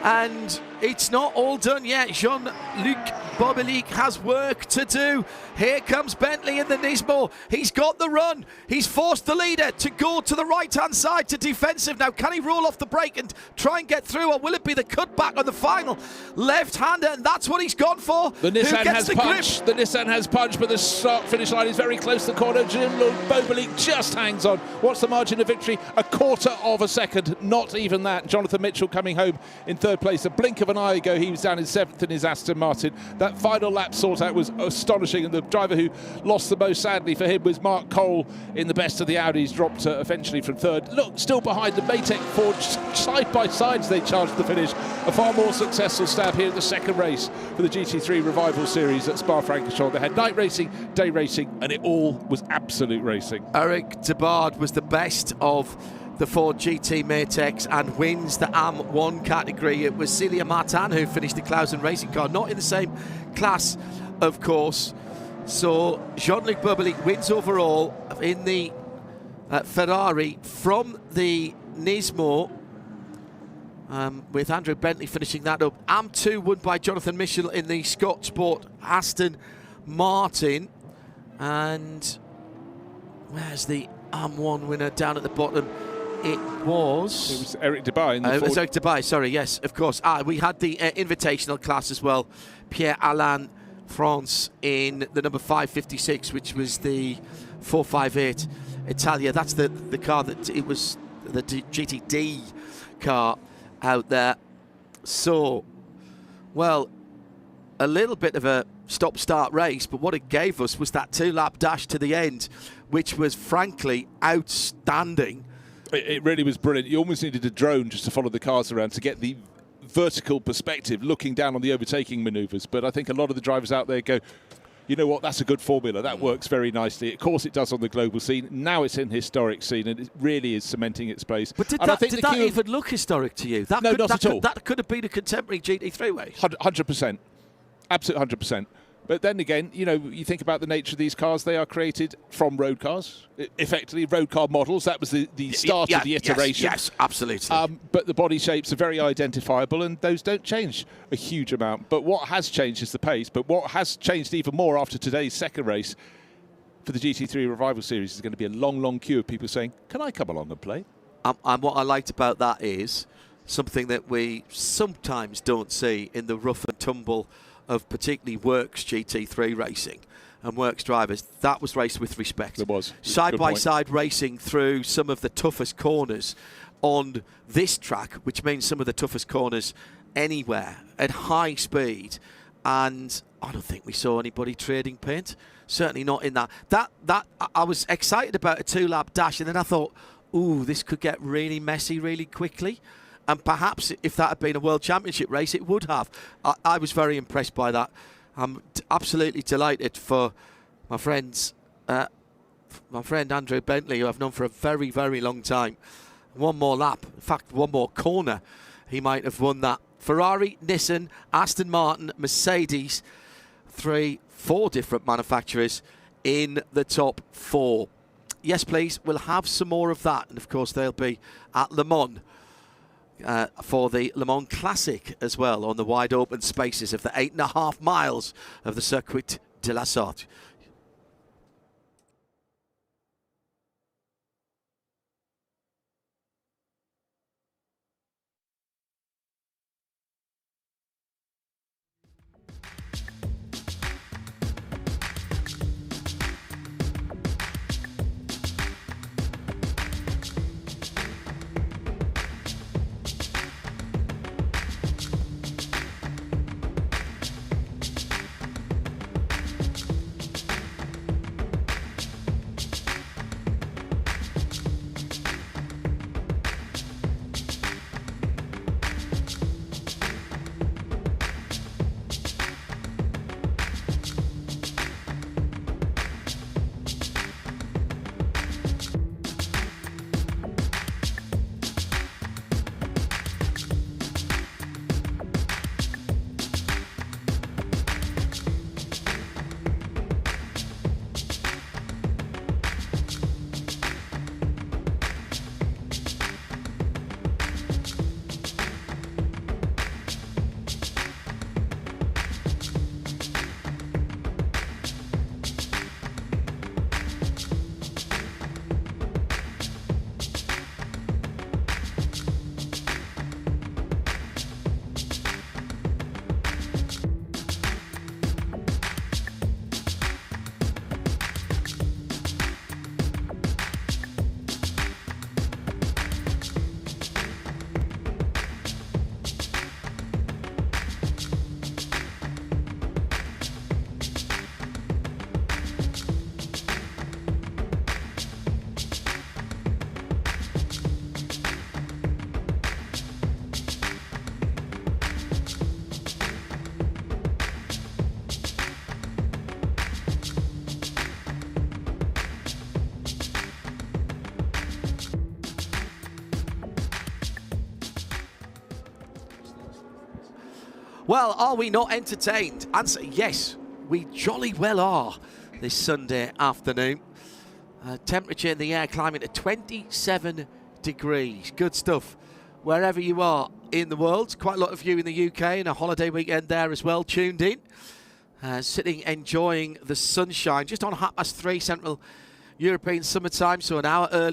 and it's not all done yet. Jean-Luc Bobelic has work to do. Here comes Bentley in the Nismo. He's got the run. He's forced the leader to go to the right-hand side to defensive. Now, can he roll off the brake and try and get through, or will it be the cutback on the final left-hander? And that's what he's gone for. The Nissan has punch. The Nissan has punch, but the start-finish line is very close to the corner. Jean-Luc Bobelic just hangs on. What's the margin of victory? 1/4 of a second. Not even that. Jonathan Mitchell coming home in 3rd place. A blink of an eye ago, he was down in 7th in his Aston Martin. That final lap sort out was astonishing, and the driver who lost the most sadly for him was Mark Cole in the best of the Audis, dropped eventually from 3rd. Look, still behind the Maytech Ford, side by side as they charged the finish. A far more successful stab here in the 2nd race for the GT3 Revival Series at Spa-Francorchamps. They had night racing, day racing, and it all was absolute racing. Eric Debard was the best of the Ford GT Maytechs and wins the AM1 category. It was Celia Martin who finished the Clausen racing car, not in the same class, of course. So Jean-Luc Bobelic wins overall in the Ferrari from the Nismo, with Andrew Bentley finishing that up. AM2 won by Jonathan Mitchell in the Scott Sport Aston Martin. And where's the AM1 winner down at the bottom? It was Eric Debay in the Ford. It was Eric Debay, sorry, yes, of course. We had the invitational class as well. Pierre-Alain France in the number 556, which was the 458 Italia. That's the car that it was, the GTD car out there. So, well, a little bit of a stop-start race, but what it gave us was that 2-lap dash to the end, which was frankly outstanding. It really was brilliant. You almost needed a drone just to follow the cars around to get the vertical perspective, looking down on the overtaking manoeuvres. But I think a lot of the drivers out there go, you know what, that's a good formula. That works very nicely. Of course it does on the global scene. Now it's in historic scene, and it really is cementing its place. But did that even look historic to you? No, not at all. That could have been a contemporary GT3 race. 100%. Absolute 100%. But then again, you know, you think about the nature of these cars, they are created from road cars, effectively road car models. That was the start of the iteration. Yes, absolutely. But the body shapes are very identifiable, and those don't change a huge amount. But what has changed is the pace. But what has changed even more after today's second race for the GT3 Revival Series is going to be a long, long queue of people saying, can I come along and play? And what I liked about that is something that we sometimes don't see in the rough and tumble of particularly Works GT3 racing and Works drivers. That was raced with respect. There was. Side-by-side racing through some of the toughest corners on this track, which means some of the toughest corners anywhere at high speed. And I don't think we saw anybody trading paint. Certainly not in that. I was excited about a 2-lap dash, and then I thought, ooh, this could get really messy really quickly. And perhaps if that had been a World Championship race, it would have. I was very impressed by that. I'm absolutely delighted for my friend Andrew Bentley, who I've known for a very, very long time. One more lap, in fact, one more corner, he might have won that. Ferrari, Nissan, Aston Martin, Mercedes, 4 different manufacturers in the top 4. Yes, please, we'll have some more of that. And, of course, they'll be at Le Mans. For the Le Mans Classic as well, on the wide open spaces of the 8.5 miles of the Circuit de la Sarthe. Well, are we not entertained? Answer yes, we jolly well are this Sunday afternoon. Temperature in the air climbing to 27 degrees. Good stuff. Wherever you are in the world, quite a lot of you in the UK and a holiday weekend there as well, tuned in. Sitting enjoying the sunshine just on 3:30 Central European Summer Time, so an hour early.